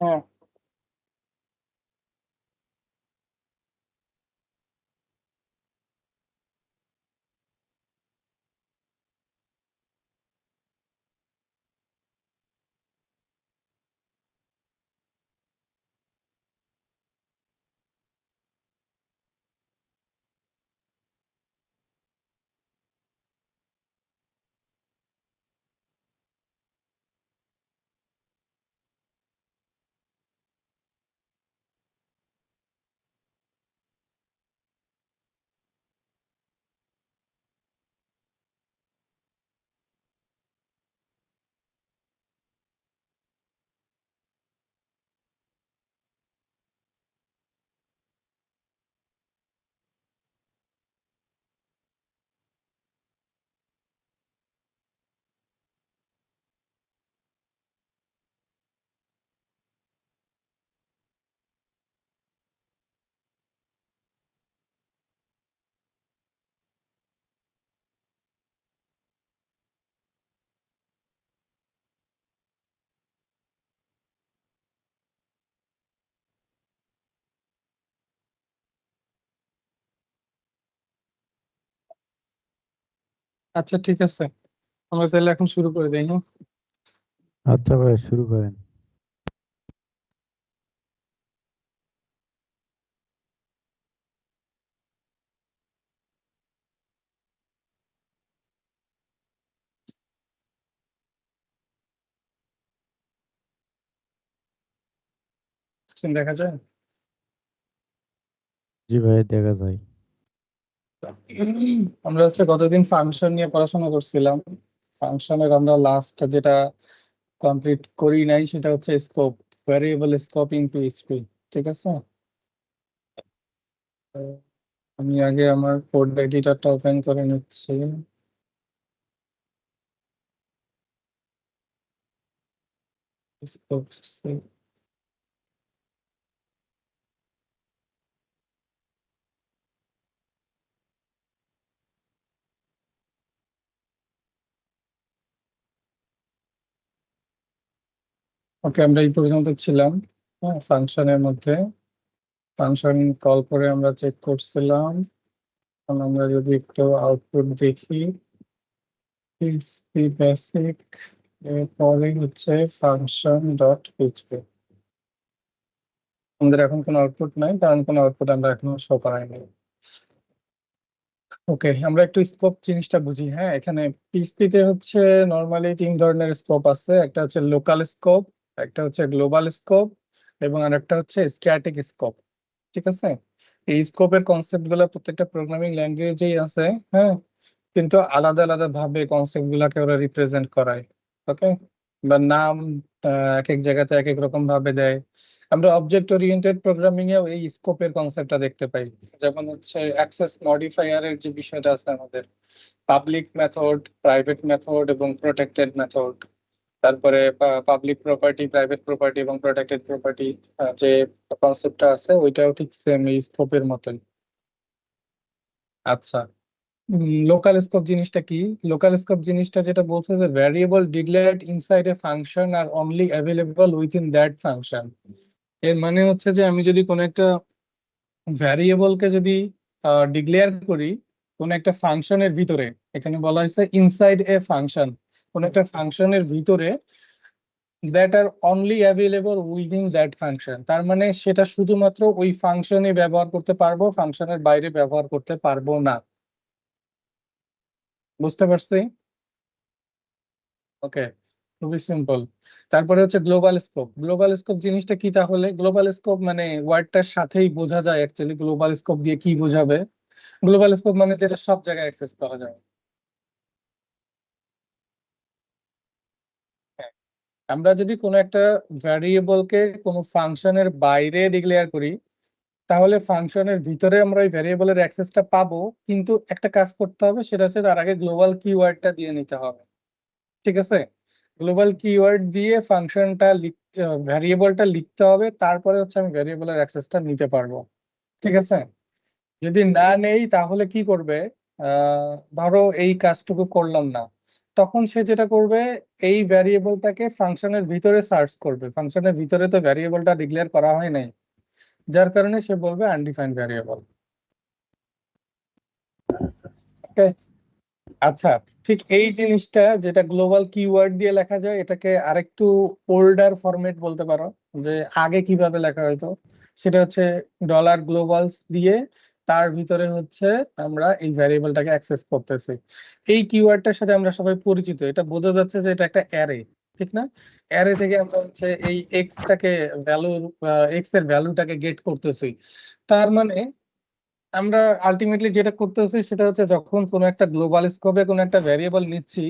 হ্যাঁ, আচ্ছা ঠিক আছে, আমরা তাহলে এখন শুরু করে দিই। হ্যাঁ, আচ্ছা ভাই, শুরু করেন। স্ক্রিন দেখা যায়? জি ভাই, দেখা যায়। আমরা গতদিন ফাংশন নিয়ে পড়াশোনা করছিলাম। ফাংশনের আমরা লাস্ট যেটা কমপ্লিট করি নাই সেটা হচ্ছে scope, variable scope in PHP. ঠিক আছে, তো আমি আগে আমার কোড এডিটরটা ওপেন করে নিচ্ছি। স্কোপ, ওকে, আমরা এই পর্যন্ত ছিলাম। হ্যাঁ, ফাংশনের মধ্যে ফাংশন কল করে আমরা চেক করছিলাম। এখন আমরা যদি একটু আউটপুট দেখি, পিএইচপি বেসিক, এরপরে হচ্ছে ফাংশন ডট পিএইচপি। আমাদের এখন কোনো আউটপুট নাই, কারণ কোনো আউটপুট আমরা এখনো শো করাইনি। ওকে, আমরা একটু স্কোপ জিনিসটা বুঝি। হ্যাঁ, এখানে পিএইচপি তে নর্মালি তিন ধরনের স্কোপ আছে। একটা হচ্ছে লোকাল স্কোপ, একটা হচ্ছে গ্লোবাল স্কোপ, এবং আরেকটা হচ্ছে স্ট্যাটিক স্কোপ। ঠিক আছে, এই স্কোপের কনসেপ্ট গুলো প্রত্যেকটা প্রোগ্রামিং ল্যাঙ্গুয়েজেই আছে। হ্যাঁ, কিন্তু আলাদা আলাদা ভাবে কনসেপ্ট গুলাকে ওরা রিপ্রেজেন্ট করায়। ওকে, বা নাম এক এক জায়গাতে এক এক রকম ভাবে দেয়। আমরা অবজেক্ট ওরিয়েন্টেড প্রোগ্রামিং এও এই স্কোপের কনসেপ্টটা দেখতে পাই। যেমন অ্যাক্সেস মডিফায়ারের যে বিষয়টা আছে আমাদের, পাবলিক মেথড, প্রাইভেট মেথড এবং প্রোটেক্টেড মেথড। তারপরে পাবলিক প্রপার্টি, প্রাইভেট প্রপার্টি এবং প্রোটেক্টেড প্রপার্টি, যে কনসেপ্টটা আছে ওইটাও ঠিক সেম এই স্কোপের মতন। আচ্ছা, লোকাল স্কোপ জিনিসটা কি? লোকাল স্কোপ জিনিসটা যেটা বলছে যে variable declared inside a function are only available within that function. এর মানে হচ্ছে যে আমি যদি কোনো একটা ভ্যারিয়েবলকে যদি ডিক্লেয়ার করি কোন একটা ফাংশনের ভিতরে, এখানে বলা হয়েছে ইনসাইড এ ফাংশন, কোন একটা ফাংশনের ভিতরে, that are only available within that function, তার মানে সেটা শুধুমাত্র ওই ফাংশনে ব্যবহার করতে পারবো, ফাংশনের বাইরে ব্যবহার করতে পারবো না। বুঝতে পারছি? ওকে, খুবই সিম্পল। তারপরে হচ্ছে গ্লোবাল স্কোপ। গ্লোবাল স্কোপ জিনিসটা কি তাহলে? গ্লোবাল স্কোপ মানে ওয়ার্ডটার সাথেই বোঝা যায় অ্যাকচুয়ালি গ্লোবাল স্কোপ দিয়ে কি বোঝাবে। গ্লোবাল স্কোপ মানে যেটা সব জায়গায় অ্যাক্সেস করা যায়। হ্যাঁ, আমরা যদি কোনো একটা ভ্যারিয়েবলকে কোনো ফাংশনের বাইরে ডিক্লেয়ার করি, তাহলে ফাংশনের ভিতরে আমরা ওই ভ্যারিয়েবলের অ্যাক্সেসটা পাবো, কিন্তু একটা কাজ করতে হবে, সেটা হচ্ছে তার আগে গ্লোবাল কিওয়ার্ডটা দিয়ে নিতে হবে। ঠিক আছে, গ্লোবাল কিওয়ার্ড দিয়ে ফাংশনটা ভ্যারিয়েবলটা লিখতে হবে, তারপরে আমি ভ্যারিয়েবলের অ্যাক্সেসটা নিতে পারবো। ঠিক আছে, যদি না নেই তাহলে কি করবে? ধরো এই কাজটুকু করলাম না, তখন সে যেটা করবে, এই ভ্যারিয়েবলটাকে ফাংশনের ভিতরে সার্চ করবে। ফাংশনের ভিতরে তো ভ্যারিয়েবলটা ডিক্লেয়ার করা হয় নাই, যার কারণে সে বলবে আনডিফাইন্ড ভ্যারিয়েবল। ওকে, আচ্ছা, ঠিক এই জিনিসটা যেটা গ্লোবাল কিওয়ার্ড দিয়ে লেখা যায়, এটাকে আরেকটু ওল্ডার ফরম্যাট বলতে পারো। যে আগে কিভাবে লেখা হতো, সেটা হচ্ছে ডলার গ্লোবালস দিয়ে, তার ভিতরে হচ্ছে আমরা এই ভ্যারিয়েবলটাকে অ্যাক্সেস করতেছি। এই কিওয়ার্ডটার সাথে আমরা সবাই পরিচিত, এটা বোঝা যাচ্ছে যে এটা একটা অ্যারে, ঠিক না? অ্যারে থেকে আমরা হচ্ছে এই এক্স এর ভ্যালুটাকে গেট করতেছি। তার মানে আমরা আলটিমেটলি যেটা করতেছি সেটা হচ্ছে, যখন কোনো একটা গ্লোবাল স্কোপে কোনো একটা ভ্যারিয়েবল নিচ্ছি,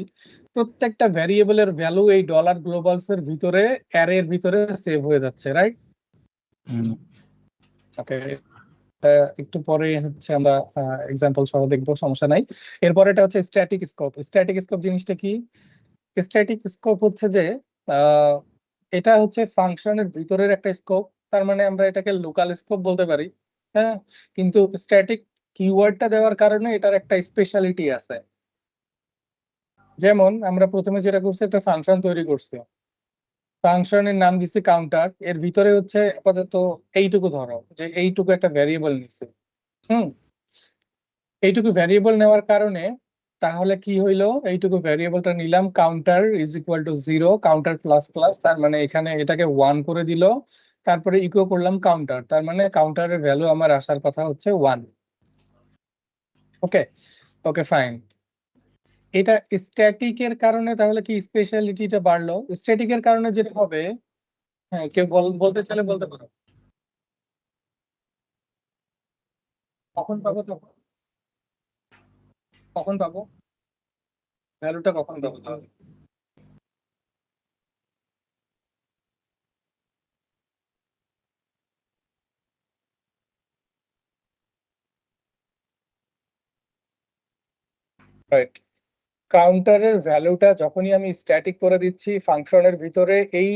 প্রত্যেকটা ভ্যারিয়েবলের ভ্যালু এই ডলার গ্লোবালস এর ভিতরে, অ্যারের ভিতরে সেভ হয়ে যাচ্ছে, রাইট? ওকে, একটু পরে হচ্ছে আমরা এক্সাম্পল সহ দেখবো, সমস্যা নাই। এরপর এটা হচ্ছে স্ট্যাটিক স্কোপ। স্ট্যাটিক স্কোপ জিনিসটা কি? স্ট্যাটিক স্কোপ হচ্ছে যে আহ, এটা হচ্ছে ফাংশনের ভিতরের একটা স্কোপ। তার মানে আমরা এটাকে লোকাল স্কোপ বলতে পারি। হ্যাঁ, কিন্তু স্ট্যাটিক কিওয়ার্ডটা দেওয়ার কারণে এটার একটা স্পেশালিটি আছে। যেমন আমরা প্রথমে যেটা করছি, একটা ফাংশন তৈরি করছি, ফাংশনের নাম দিচ্ছি কাউন্টার। এর ভিতরে হচ্ছে আপাতত এইটুকু, ধরো যে এইটুকু একটা ভ্যারিয়েবল নিচ্ছে। হুম, এইটুকু ভ্যারিয়েবল নেওয়ার কারণে তাহলে কি হইলো, এইটুকু ভ্যারিয়েবলটা নিলাম, counter is equal to 0, counter plus plus, তার মানে এখানে এটাকে 1 করে দিল। তারপরে ইকো করলাম কাউন্টার, তার মানে কাউন্টারের ভ্যালু আমার আসার কথা হচ্ছে 1। ওকে, ওকে, ফাইন। এটা স্ট্যাটিকের কারণে তাহলে কি স্পেশালিটিটা বাড়লো? স্ট্যাটিকের কারণে যেটা হবে, হ্যাঁ, কেউ বলতে চাইলে বলতে পারো। কখন পাবো? তখন কখন পাবো ভ্যালুটা, কখন পাবো তাহলে? রাইট, কাউন্টারের ভ্যালুটা যখনই আমি স্ট্যাটিক করে দিচ্ছি ফাংশনের ভিতরে, এই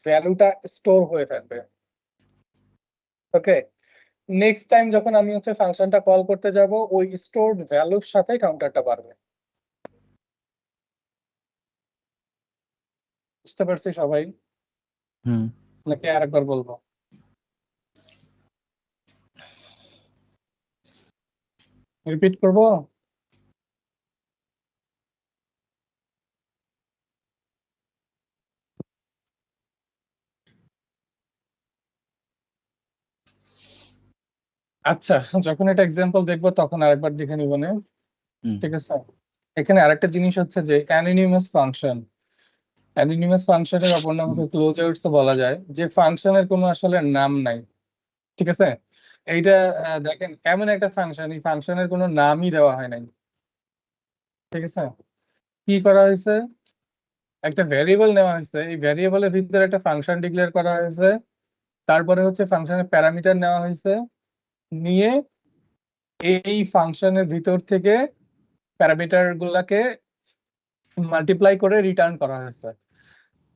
ভ্যালুটা স্টোর হয়ে থাকবে। ওকে, নেক্সট টাইম যখন আমি হচ্ছে ফাংশনটা কল করতে যাব, ওই স্টোরড ভ্যালুর সাথে কাউন্টারটা বাড়বে। বুঝতে পারছি সবাই? হুম। নাকি আরেকবার বলবো? রিপিট করব? আচ্ছা, যখন এটা এক্সাম্পল দেখবো তখন আরেকবার দেখে নিব না? হুম। ঠিক আছে। এখানে আরেকটা জিনিস হচ্ছে যে অ্যানোনিমাস ফাংশন। অ্যানোনিমাস ফাংশনের অপর নামকে ক্লোজার্স বলা যায়, যে ফাংশনের কোনো আসলে নাম নাই। ঠিক আছে, এইটা দেখেন এমন একটা ফাংশন, এই ফাংশনের কোনো নামই দেওয়া হয় নাই। ঠিক আছে, কি করা হয়েছে, একটা ভ্যারিয়েবল নেওয়া হয়েছে, এই ভ্যারিয়েবলের ভিতরে একটা ফাংশন ডিক্লেয়ার করা হয়েছে। তারপরে হচ্ছে ফাংশনের প্যারামিটার নেওয়া হয়েছে, নিয়ে এই ফাংশনের ভিতর থেকে প্যারামিটার গুলাকে মাল্টিপ্লাই করে রিটার্ন করা হয়েছে।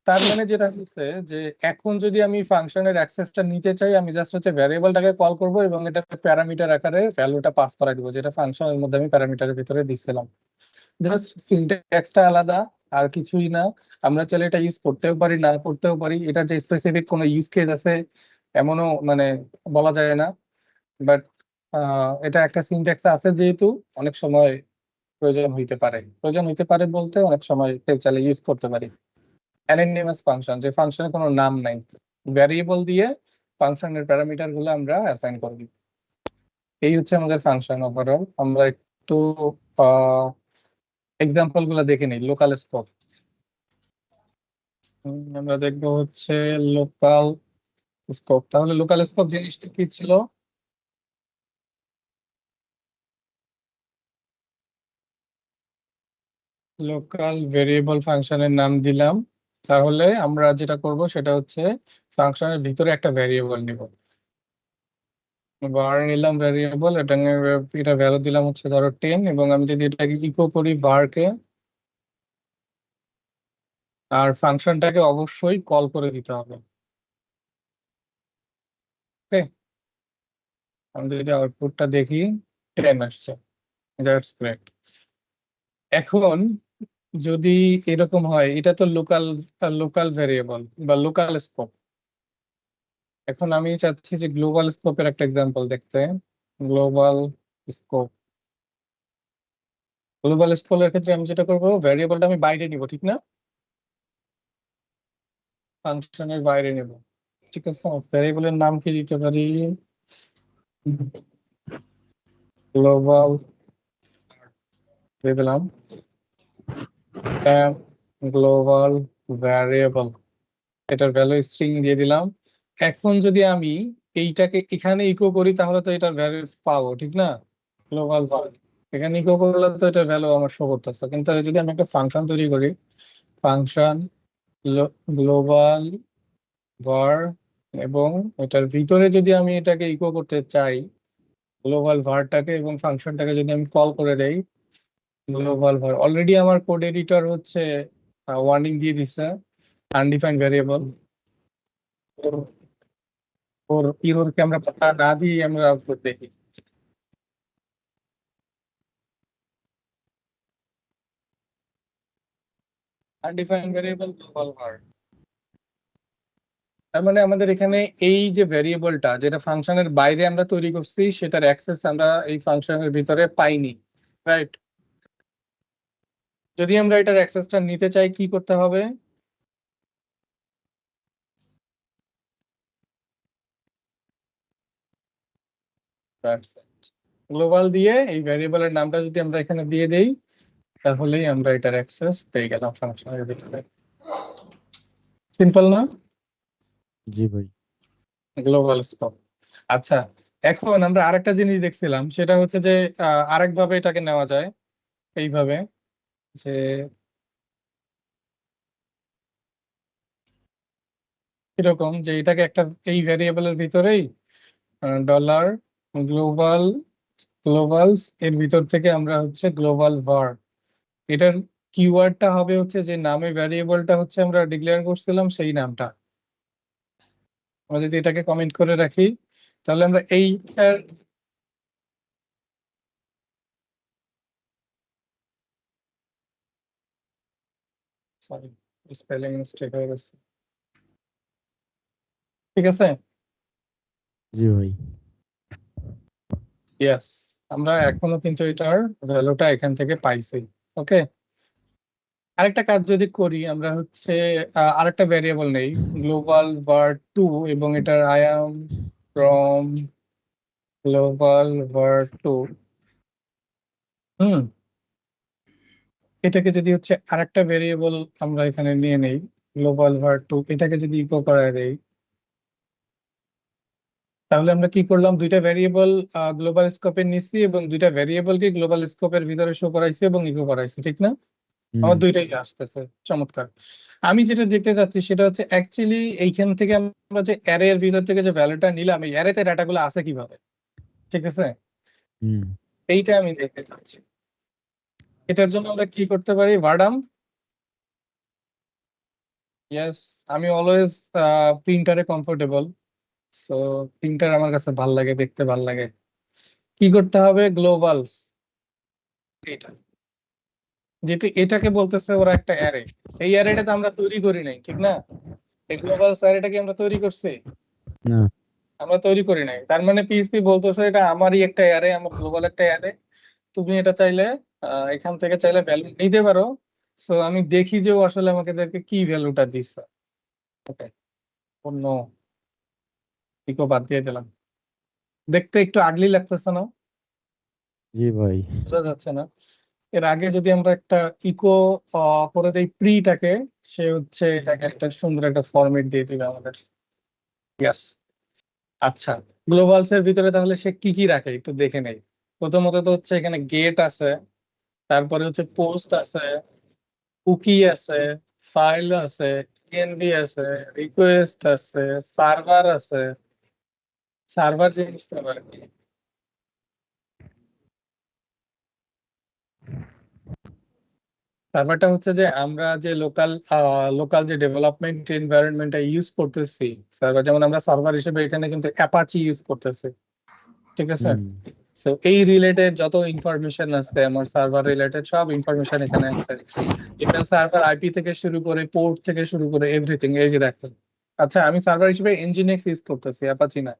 তার মানে যেটা হচ্ছে যে এখন যদি আমি ফাংশনের অ্যাক্সেসটা নিতে চাই, আমি জাস্ট হচ্ছে ভ্যারিয়েবলটাকে কল করব এবং এটা প্যারামিটার আকারে ভ্যালুটা পাস করাই দিব, যেটা ফাংশনের মধ্যে আমি প্যারামিটারের ভিতরে দিছিলাম। জাস্ট সিনট্যাক্সটা আলাদা, আর কিছুই না। আমরা চাইলে এটা ইউজ করতেও পারি, না করতেও পারি, এটা যে স্পেসিফিক কোনো ইউজ কেস আছে এমনও মানে বলা যায় না। বাট এটা একটা সিনট্যাক্স আছে যেহেতু, অনেক সময় প্রয়োজন হইতে পারে বলতে অনেক সময় কেউ চাইলে ইউজ করতে পারি। অ্যানোনিমাস ফাংশন, যে ফাংশনের কোনো নাম নাই, ভ্যারিয়েবল দিয়ে ফাংশনের প্যারামিটার গুলো আমরা অ্যাসাইন করব। এই হচ্ছে আমাদের ফাংশন ওভারঅল। আমরা একটু এক্সাম্পল গুলো দেখে নিই। লোকাল স্কোপ, আমরা দেখবো হচ্ছে লোকাল স্কোপ। তাহলে লোকাল স্কোপ জিনিসটা কি ছিল? লোকাল ভেরিয়েবল ফাংশনের নাম দিলাম, তাহলে আমরা যেটা করব সেটা হচ্ছে ফাংশনের ভিতরে একটা ভ্যারিয়েবল নিব। বার নিলাম ভ্যারিয়েবল, এটা ভ্যালু দিলাম হচ্ছে ধরো 10, এবং আমি যদি এটাকে ইকো করি বারকে, আর ফাংশনটাকে অবশ্যই কল করে দিতে হবে। ওকে, আমি যদি আউটপুটটা দেখি 10 আসছে, দ্যাটস গ্রেট। এখন যদি এরকম হয়, এটা তো লোকাল ভ্যারিয়েবল বা লোকাল স্কোপ। এখন আমি চাচ্ছি যে গ্লোবাল স্কোপের একটা এক্সাম্পল দেখতে। গ্লোবাল স্কোপ, গ্লোবাল স্কোপের ক্ষেত্রে আমি যেটা করবো, ভ্যারিয়েবলটা আমি বাইরে নিব, ঠিক না? ফাংশনের বাইরে নেব, ঠিক আছে। ভ্যারিয়েবলের নাম কি দিতে পারি? গ্লোবাল দিয়ে দিলাম, গ্লোবাল ভ্যারিয়েবল, এটার ভ্যালু স্ট্রিং দিয়ে দিলাম। এখন যদি আমি এইটাকে এখানে ইকো করি তাহলে তো এটার ভ্যালু পাবো, ঠিক না? গ্লোবাল var, এখানে ইকো করলে তো এটার ভ্যালু আমার শো করতেছে। কিন্তু যদি আমি একটা ফাংশন তৈরি করি, ফাংশন গ্লোবাল var, এবং এটার ভিতরে যদি আমি এটাকে ইকো করতে চাই, গ্লোবাল varটাকে এবং ফাংশনটাকে যদি আমি কল করে দেই গ্লোবাল var, অলরেডি আমার কোড এডিটর হচ্ছে ওয়ার্নিং দিয়ে দিচ্ছে আনডিফাইন্ড ভ্যারিয়েবল। ওর ইরোরকে আমরা পাত্তা না দিয়ে আমরা আউটপুট দেখি। আনডিফাইন্ড ভ্যারিয়েবল গ্লোবাল var, তার মানে আমাদের এখানে এই যে ভ্যারিয়েবলটা যেটা ফাংশনের বাইরে আমরা তৈরি করছি, সেটার অ্যাক্সেস আমরা এই ফাংশনের ভিতরে পাইনি, রাইট? যদি আমরা এটার অ্যাক্সেসটা নিতে চাই, কি করতে হবে? গ্লোবাল দিয়ে এই ভ্যারিয়েবলের নামটা যদি আমরা এখানে দিয়ে দেই, তাহলেই আমরা এটার অ্যাক্সেস পেয়ে গেলাম ফাংশনের ভিতরে। সিম্পল না? জি ভাই। Global scope. আচ্ছা, এখন আমরা আরেকটা জিনিস দেখছিলাম, সেটা হচ্ছে যে আরেকভাবে এটাকে নেওয়া যায়, এইভাবে যে এরকম যে এটাকে একটা এই ভ্যারিয়েবলের ভিতরেই ডলার গ্লোবাল গ্লোবালস এর ভিতর থেকে আমরা হচ্ছে গ্লোবাল var, এটার কিওয়ার্ডটা হবে হচ্ছে যে নামে ভ্যারিয়েবলটা হচ্ছে আমরা ডিক্লেয়ার করছিলাম সেই নামটা। আমরা যদি এটাকে কমেন্ট করে রাখি, তাহলে আমরা এইটার সরি, স্পেলিং মিস্টেক হয়ে গেছে, ঠিক আছে। জি ভাই। ইয়েস, আমরা এখনো কিন্তু এটার ভ্যালুটা এখান থেকে পাইছি। ওকে, আরেকটা কাজ যদি করি, আমরা হচ্ছে আরেকটা ভ্যারিয়েবল নেই, গ্লোবাল var2, এবং এটার I am from global var2। হুম, এটাকে যদি হচ্ছে আরেকটা ভ্যারিয়েবল আমরা এখানে নিয়ে নেই, গ্লোবাল var2, এটাকে যদি ইকো করায় দেই, তাহলে আমরা কি করলাম? দুইটা ভ্যারিয়েবল গ্লোবাল স্কোপে নিছি এবং দুইটা ভ্যারিয়েবলকে গ্লোবাল স্কোপের ভিতরে শো করাইছি এবং ইকো করাইছি, ঠিক না? আমার দুইটাই আসতেছে, চমৎকার। আমি যেটা দেখতে চাচ্ছি সেটা হচ্ছে অ্যাকচুয়ালি এইখান থেকে আমরা যে অ্যারে এর ভিতর থেকে যে ভ্যালুটা নিলাম, এই অ্যারেতে ডাটাগুলো আছে কিভাবে, ঠিক আছে? হুম। এইটা আমি দেখতে চাচ্ছি। এটার জন্য আমরা কি করতে পারি? ভার্ডাম, ইয়েস, আমি অলওয়েজ প্রিন্টারে কমফোর্টেবল, সো প্রিন্টার আমার কাছে ভাল লাগে, দেখতে ভাল লাগে। কি করতে হবে? গ্লোবালস, এটা যেহেতু এটাকে বলতেছে ওরা একটা অ্যারে, এই অ্যারেটা তো আমরা তৈরি করি নাই, ঠিক না? এই গ্লোবালস অ্যারেটা কি আমরা তৈরি করছি? না। আমরা তৈরি করি নাই। তার মানে পিএইচপি বলতেছে এটা আমারই একটা অ্যারে, আমার গ্লোবাল একটা অ্যারে, তুমি এটা চাইলে এখান থেকে চাইলে ভ্যালু নিতে পারো। সো আমি দেখি যে ও আসলে আমাদেরকে কি ভ্যালুটা দিচ্ছে। ওকে, অন্য ইকো বাদ দিয়ে দিলাম। দেখতে একটু আগলি লাগতেছে না? জি ভাই। বোঝা যাচ্ছে না? এর আগে যদি আমরা একটা ইকো করে দেই প্রিটাকে, সে হচ্ছে এটাকে একটা সুন্দর একটা ফরম্যাট দিয়ে দিবে আমাদের। ইয়াস। আচ্ছা, গ্লোবালস এর ভিতরে তাহলে সে কি কি রাখে একটু দেখে নেই। প্রথমত তো হচ্ছে এখানে গেট আছে, তারপরে হচ্ছে পোস্ট আছে, কুকি আছে, ফাইল আছে, এনভি আছে, রিকোয়েস্ট আছে, সার্ভার আছে। সার্ভার জিনিসটা আবার কি? সার্ভারটা হচ্ছে যে আমরা যে লোকাল যে ডেভেলপমেন্ট এনভায়রনমেন্টটা ইউজ করতেছি, সার্ভার যেমন আমরা সার্ভার হিসেবে এখানে কিন্তু অ্যাপাচি ইউজ করতেছি, ঠিক আছে। হুম। সো এই রিলেটেড যত ইনফরমেশন আছে আমার সার্ভার রিলেটেড সব ইনফরমেশন এখানে আছে। এখানে সার্ভার আইপি থেকে শুরু করে পোর্ট থেকে শুরু করে এভরিথিং এই যে দেখেন। আচ্ছা আমি সার্ভার হিসেবে nginx ইউজ করতেছি, অ্যাপাচি না।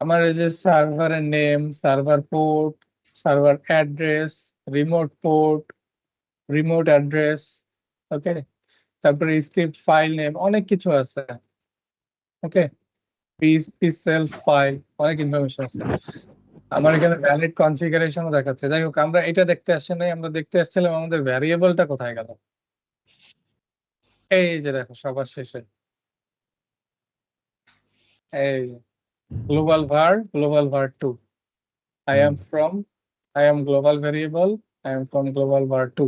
আমার এই যে সার্ভারের name, server port, server address, remote port, remote address, okay, তারপরে স্ক্রিপ্ট ফাইল নেম, অনেক কিছু আছে। ওকে, পিস সেলফ ফাইল, অনেক ইনফরমেশন আছে। আমার এখানে ভ্যালিড কনফিগারেশনও দেখাচ্ছে। যাই হোক, আমরা এটা দেখতে আসছি নাই, আমরা দেখতে আসছিলাম আমাদের ভ্যারিয়েবলটা কোথায় গেল। এই যে দেখো সবার শেষে এই যে global var 2, I am from, I am global variable, I am from global var 2।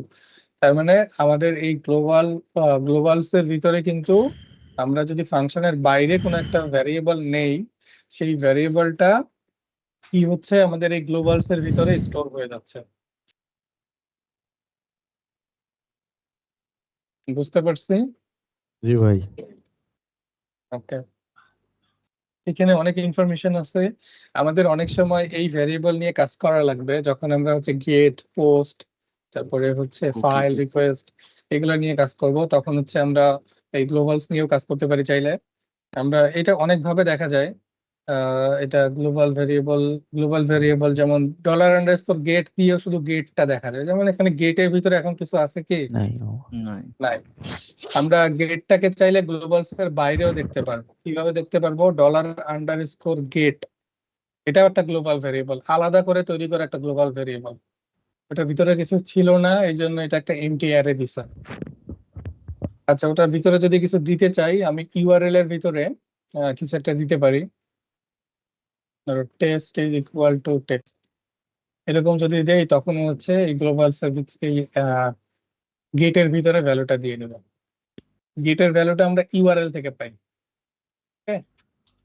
তার মানে আমাদের এই গ্লোবালস এর ভিতরে কিন্তু আমরা যদি ফাংশনের বাইরে কোনো একটা ভ্যারিয়েবল নেই, সেই ভ্যারিয়েবলটা কি হচ্ছে আমাদের এই গ্লোবালস এর ভিতরে স্টোর হয়ে যাচ্ছে। বুঝতে পারছি? জি ভাই। ওকে, এখানে অনেক ইনফরমেশন আছে। আমাদের অনেক সময় এই ভ্যারিয়েবল নিয়ে কাজ করা লাগবে যখন আমরা হচ্ছে গেট, পোস্ট, তারপরে হচ্ছে ফাইল রিকোয়েস্ট, এগুলো নিয়ে কাজ করব। তখন হচ্ছে আমরা এই গ্লোবালস নিয়েও কাজ করতে পারি চাইলে। আমরা এটা অনেক ভাবে দেখা যায়। এটা গ্লোবাল ভেরিয়েবল যেমন $_ গেট দিয়েও শুধু গেটটা দেখা যায়। যেমন এখানে গেটের ভিতরে এখন কিছু আছে কি? নাই নাই। নাই। আমরা গেটটাকে চাইলে গ্লোবালস এর বাইরেও দেখতে পারবো। কিভাবে দেখতে পারবো? $_গেট, এটাও একটা গ্লোবাল ভেরিয়েবল, আলাদা করে তৈরি করা একটা গ্লোবাল ভেরিয়েবল। ওটার ভিতরে কিছু ছিল না, এই জন্য এটা একটা এমটি অ্যারে দিছে। আচ্ছা, ওটার ভিতরে যদি কিছু দিতে চাই, আমি ইউআরএল এর ভিতরে কিছু একটা দিতে পারি। ধরো test is equal to text, এরকম যদি দেই তখন হচ্ছে এই গ্লোবাল সার্ভিস এই গেটের ভিতরে ভ্যালুটা দিয়ে দেবো। গেটের ভ্যালুটা আমরা ইউআরএল থেকে পাই। ওকে,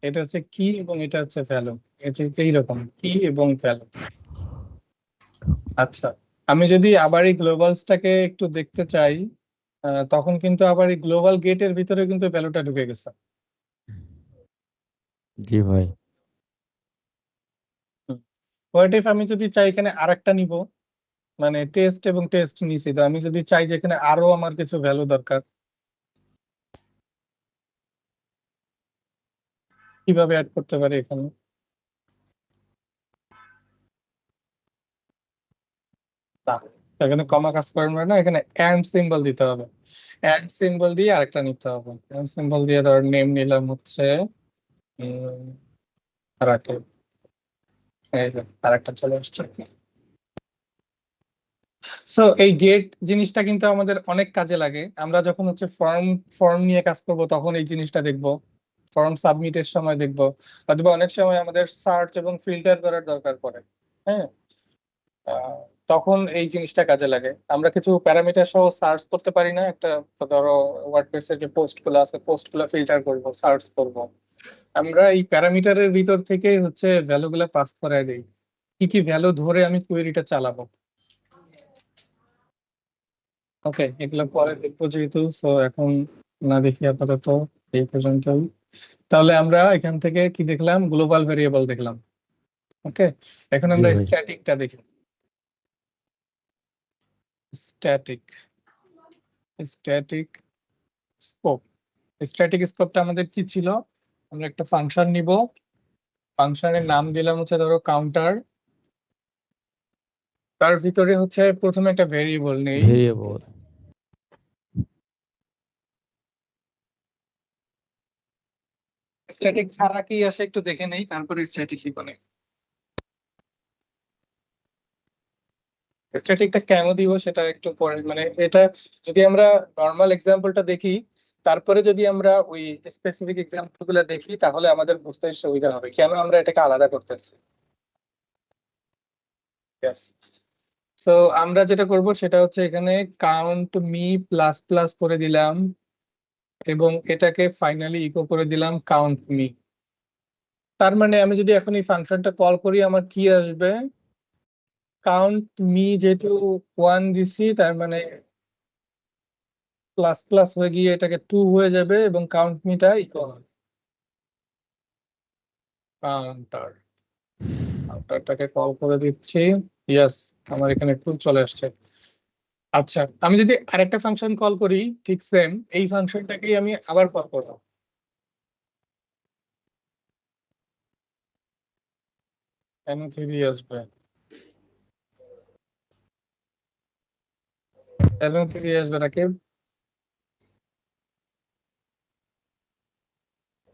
এটা হচ্ছে কি এবং এটা হচ্ছে ভ্যালু, এটা এইরকম কি এবং ভ্যালু। আচ্ছা, আমি যদি আবার এই গ্লোবালসটাকে একটু দেখতে চাই, তখন কিন্তু আবার এই গ্লোবাল গেটের ভিতরে কিন্তু ভ্যালুটা ঢুকে গেছে। জি ভাই। হোয়াট ইফ আমি যদি চাই এখানে আরেকটা নিব, মানে টেস্ট এবং টেস্ট নিছি, তো আমি যদি চাই যে এখানে আরো আমার কিছু ভ্যালু দরকার, কিভাবে অ্যাড করতে পারি এখানে? না, এখানে কমা কাজ করবে না, এখানে এন্ড সিম্বল দিতে হবে। এন্ড সিম্বল দিয়ে আরেকটা নিতে হবে। এন্ড সিম্বল দিয়ে ধর নেম নিলাম হচ্ছে রাকিব। এই যে আরেকটা চলে আসছে। সো এই গেট জিনিসটা কিন্তু আমাদের অনেক কাজে লাগে। আমরা যখন হচ্ছে ফর্ম ফর্ম নিয়ে কাজ করব তখন এই জিনিসটা দেখব, ফর্ম সাবমিটের সময় দেখব, অথবা অনেক সময় আমাদের সার্চ এবং ফিল্টার করার দরকার পড়ে। হ্যাঁ, আহ, তখন এই জিনিসটা কাজে লাগে। আমরা কিছু প্যারামিটার সহ সার্চ করতে পারি না একটা, ধরো ওয়ার্ডপ্রেসের যে পোস্ট গুলো আছে, পোস্ট গুলো ফিল্টার করবো, সার্চ করব, আমরা এই প্যারামিটারের ভিতর থেকে হচ্ছে ভ্যালু গুলা পাস করায় দেই। কি কি ভ্যালু ধরে আমি কোয়েরিটা চালাবো। ওকে, এগুলো পরে দেখবো যেহেতু, সো এখন না দেখি আপাতত এই পর্যন্তই। তাহলে আমরা এখান থেকে কি দেখলাম? গ্লোবাল ভেরিয়েবল দেখলাম। ওকে, এখন জি আমরা ভাই। স্ট্যাটিকটা দেখি। Static static scope. স্ট্যাটিক স্কোপটা আমাদের কি ছিল? আমরা একটা ফাংশন নিব, ফাংশনের নাম দিলাম হচ্ছে ধরো কাউন্টার, তার ভিতরে হচ্ছে প্রথমে একটা ভেরিয়েবল নেই। ভেরিয়েবল। স্ট্যাটিক ছাড়া কি আসে একটু দেখে নেই, তারপরে স্ট্যাটিক লিখব। স্ট্যাটিকটা কেন দিব সেটা একটু পরে, মানে এটা যদি আমরা নর্মাল এক্সাম্পলটা দেখি, তারপরে যদি আমরা ওই স্পেসিফিক এক্সাম্পল গুলো দেখি, তাহলে আমাদের বুঝতে সুবিধা হবে কেন আমরা এটাকে আলাদা করতেছি। Yes. সো আমরা যেটা করব সেটা হচ্ছে এখানে কাউন্ট মি প্লাস প্লাস করে দিলাম এবং এটাকে ফাইনালি ইকো করে দিলাম কাউন্ট মি। তার মানে আমি যদি এখন এই ফাংশনটা কল করি, আমার কি আসবে? কাউন্ট মি যেহেতু 1 দিছি, তার মানে প্লাস প্লাস হয়ে গিয়ে এটাকে 2 হয়ে যাবে এবং কাউন্ট মিটা ইকো হবে কাউন্টার। কাউন্টারটাকে কল করে দিচ্ছি। ইয়েস, আমার এখানে ট্রু চলে আসছে। আচ্ছা, আমি যদি আরেকটা ফাংশন কল করি ঠিক সেম এই ফাংশনটাকেই আমি আবার কল করব, কেন 3 আসবে, কেন 3 আসবে নাকি?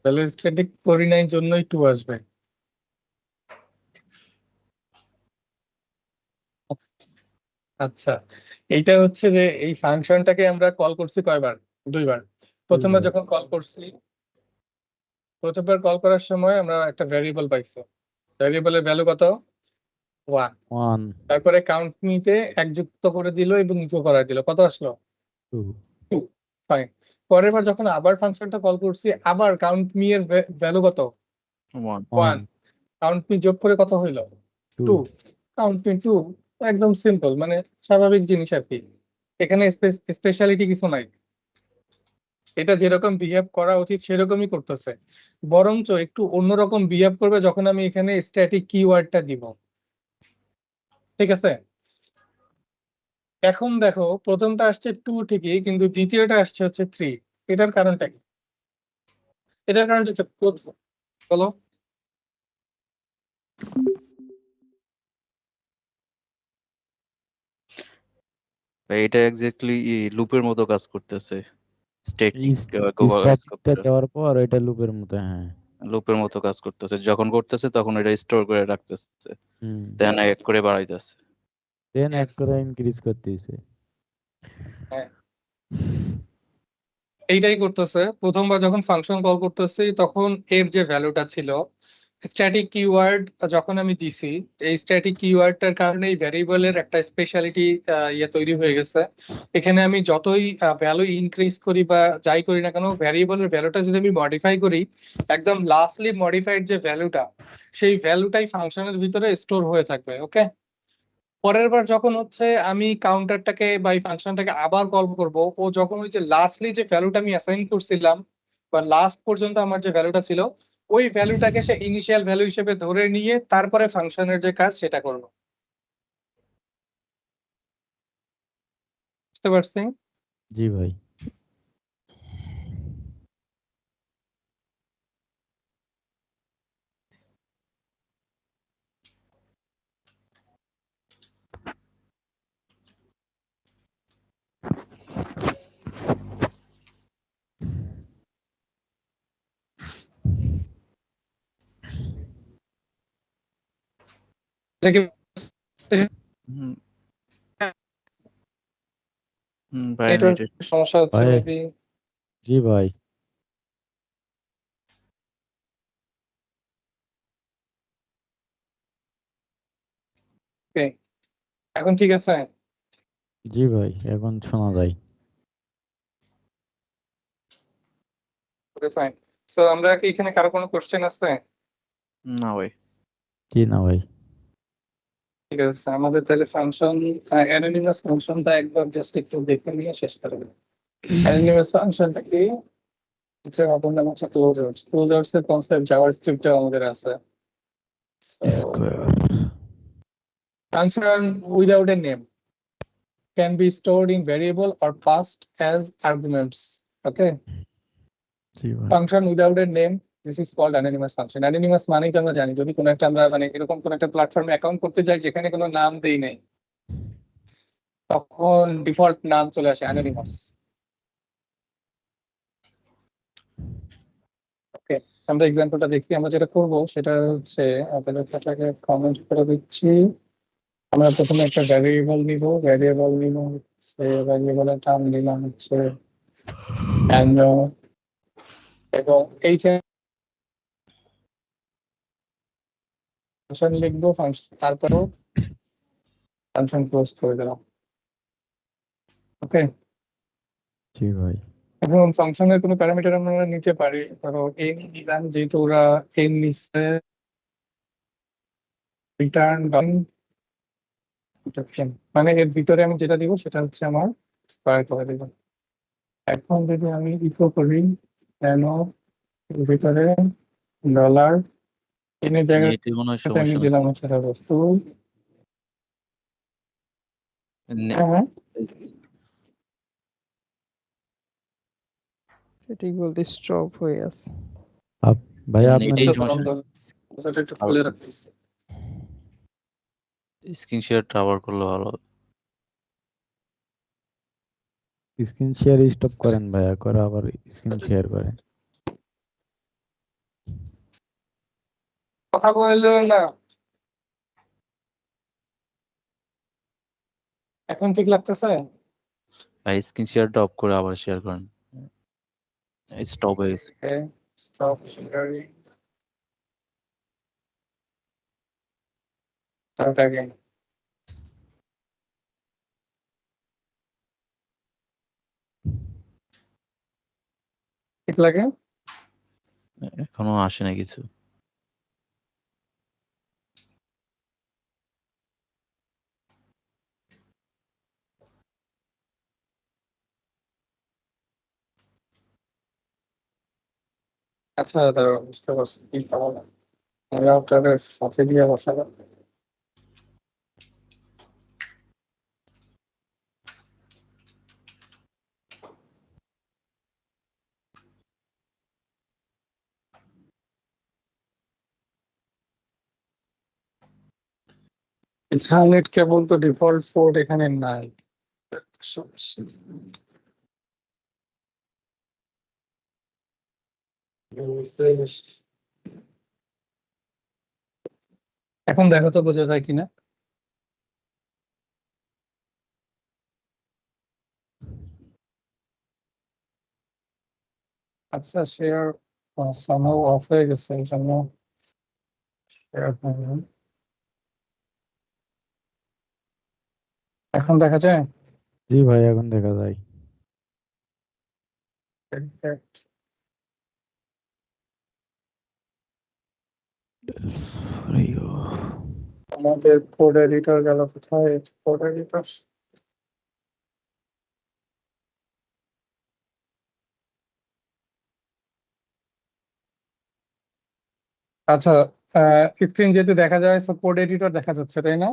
তাহলে স্ট্যাটিক করি নাই জন্যই 2 আসবে। আচ্ছা, এইটা হচ্ছে যে এই ফাংশনটাকে আমরা কল করছি কয়বার? 2বার। প্রথমবার যখন কল করছি, প্রথমবার কল করার সময় আমরা একটা ভ্যারিয়েবল পাইছি, ভ্যারিয়েবলের ভ্যালু কত? 1। 1 তারপরে কাউন্ট মিতে 1 যুক্ত করে দিল এবং ইকো করা দিল, কত আসলো? 2 2। ফাইন। পরের বার যখন আবার ফাংশনটা কল করছি, আবার কাউন্ট মি এর ভ্যালু কত? 1 1। কাউন্ট মি যোগ করে কত হইলো? 2। 2 কাউন্ট মি 2। একদম সিম্পল, মানে স্বাভাবিক জিনিস আর কি। এখানে স্পেশালিটি কিছু নাই, এটা যেরকম বিহেভ করা উচিত সেরকমই করতেছে, বরঞ্চ একটু অন্যরকম বিহেভ করবে যখন আমি এখানে স্ট্যাটিক কিওয়ার্ডটা দিব। ঠিক আছে, এখন দেখো প্রথমটা আসছে 2 ঠিকই, কিন্তু দ্বিতীয়টা আসছে হচ্ছে 3। এটার কারণটা কি? এটার কারণটা হচ্ছে প্রথম, বলো। এটা এক্স্যাক্টলি লুপের মতো কাজ করতেছে। স্ট্যাটিক স্ট্যাটিকটা দেওয়ার পর এটা লুপের মতো, হ্যাঁ। লুপের মতো কাজ করতেছে, যখন করতেছে তখন এটা স্টোর করে রাখতেছে, হুম। দেন এক করে বাড়াইতেছে। দেন এক Yes. করে ইনক্রিজ করতেছে। হ্যাঁ, এইটাই করতেছে। প্রথমবার যখন ফাংশন কল করতেছি তখন এর যে ভ্যালুটা ছিল স্ট্যাটিক কিওয়ার্ড যখন আমি দিছি, এই স্ট্যাটিক কিওয়ার্ডটার কারণে এই ভ্যারিয়েবলের একটা স্পেশালিটি তৈরি হয়ে গেছে। এখানে আমি যতই ভ্যালু ইনক্রিজ করি বা যাই করি না কেন, ভ্যারিয়েবলের ভ্যালুটা যদি আমি মডিফাই করি, একদম লাস্টলি মডিফাইড যে ভ্যালুটা, সেই ভ্যালুটাই ফাংশনের ভিতরে স্টোর হয়ে থাকবে। ওকে, পরের বার যখন হচ্ছে আমি কাউন্টারটাকে বা এই ফাংশনটাকে আবার কল করব, ও যখন ওই যে লাস্টলি যে ভ্যালুটা আমি অ্যাসাইন করছিলাম বা লাস্ট পর্যন্ত আমার যে ভ্যালুটা ছিল, ওই ভ্যালুটাকে সে ইনিশিয়াল ভ্যালু হিসেবে ধরে নিয়ে তারপরে ফাংশনের যে কাজ সেটা করলো। বুঝতে পারছি? জি ভাই। এটা কি হুম ভাই নেটওয়ার্ক নেটের সমস্যা হচ্ছে ভাই, মেবি? জি ভাই। এখন ঠিক আছে? জি ভাই, এখন শোনা যায়। ওকে, ফাইন। সো আমরা কি এখানে কারো কোনো কোশ্চেন আছে? না ভাই। জি না ভাই। ঠিক আছে, আমাদের তাহলে ফাংশন অ্যানোনিমাস ফাংশনটা একবার জাস্ট একটু দেখে নিয়ে শেষ করে দেব। অ্যানোনিমাস ফাংশনটা কি? এটা অপর নাম হচ্ছে ক্লোজার্স। ক্লোজার্স এর কনসেপ্ট জাভাস্ক্রিপ্টে আমাদের আছে। Square. Function without a name can be stored in variable or passed as arguments. Okay, জি ভাই। function without a name, this is called anonymous function. Anonymous মানেই তো আমরা জানি, যদি কোনো একটা আমরা মানে এরকম কোনো একটা প্ল্যাটফর্মে অ্যাকাউন্ট করতে যাই যেখানে কোনো নাম দেই নাই, তখন ডিফল্ট নাম চলে আসে anonymous. ওকে, আমরা এক্সাম্পলটা দেখি। আমরা যেটা করব সেটা হচ্ছে আপনাদের এটাকে কমেন্ট করে দিচ্ছি। আমরা প্রথমে একটা ভ্যারিয়েবল নিব, হচ্ছে ভ্যারিয়েবলের নাম নিলাম হচ্ছে অ্যানো, এবং এইখানে ফাংশন লিখবো, ফাংশন তারপরেও ফাংশন ক্লোজ করে দিলাম। ওকে, জি ভাই। এখন ফাংশনের কোনো প্যারামিটার আমরা নিতে পারি, ধরো এন নিলাম, যেহেতু ওরা এন নিচ্ছে, রিটার্ন মানে এর ভিতরে আমি যেটা দিব সেটা হচ্ছে আমার স্কয়ার করে দিব। এখন যদি আমি ইকো করি কেন ভিতরে $, এনের জায়গায় নেটে মনে হয় আমি সমস্যা নেই। দিলাম হচ্ছে টু। নে- হ্যাঁ ঠিক বলতে স্টপ হয়ে আছে। ভাইয়া আপনার নেটেই আচ্ছা, সমস্যা। কথাটা একটু খুলে রাখিস। স্ক্রিন শেয়ারটা আবার করলে ভালো হবে। স্ক্রিন শেয়ার স্টপ করেন ভাইয়া, করে আবার স্ক্রিন শেয়ার করেন। কথা বললো না, এখন ঠিক লাগতেছে? ভাই স্ক্রিন শেয়ারটা অফ করে আবার শেয়ার করেন। স্টপ হয়ে গেছে। Okay, stop sharing. Start again. ঠিক লাগে? এখনো আসে না কিছু। আচ্ছা দাঁড়াও, বুঝতে পারছি কি খাবো। রাউটারের সাথে দিয়ে বসাবো। ইথারনেট কেবল তো ডিফল্ট পোর্ট এখানে নাই। এখন দেখো তো বোঝা যায় কিনা। আচ্ছা শেয়ার সামহাউ অফ হয়ে গেছে, এই জন্য শেয়ার হয়নি। এখন দেখা যায়? জি ভাই, এখন দেখা যায়। Perfect. আমাদের কোড এডিটর গেল কোথায়? কোড এডিটর আচ্ছা, স্ক্রিন যেহেতু দেখা যায় কোড এডিটর দেখা যাচ্ছে তাই না?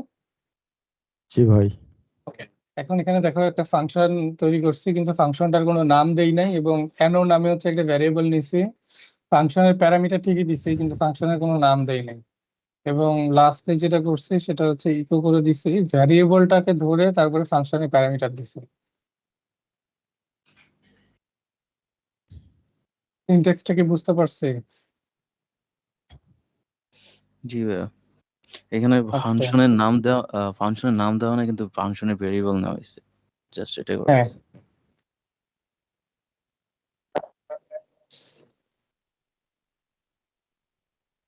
জি ভাই। ওকে, এখন এখানে দেখো একটা ফাংশন তৈরি করছি, কিন্তু ফাংশনটার কোনো নাম দেই নাই এবং এনো নামে হচ্ছে একটা ভ্যারিয়েবল নিছি। ফাংশনের প্যারামিটার ঠিকই দিছি, কিন্তু ফাংশনের কোনো নাম দেই নাই। এবং লাস্টে যেটা করছি সেটা হচ্ছে ইকো করে দিছি ভ্যারিয়েবলটাকে ধরে, তারপরে ফাংশনের প্যারামিটার দিছি। সিনট্যাক্সটা কি বুঝতে পারছি? জি ভাইয়া, এখানে ফাংশনের নাম দেওয়া না, কিন্তু ফাংশনের ভেরিয়েবল নেওয়া হয়েছে। জাস্ট এটা হ্যাঁ, করতেছে।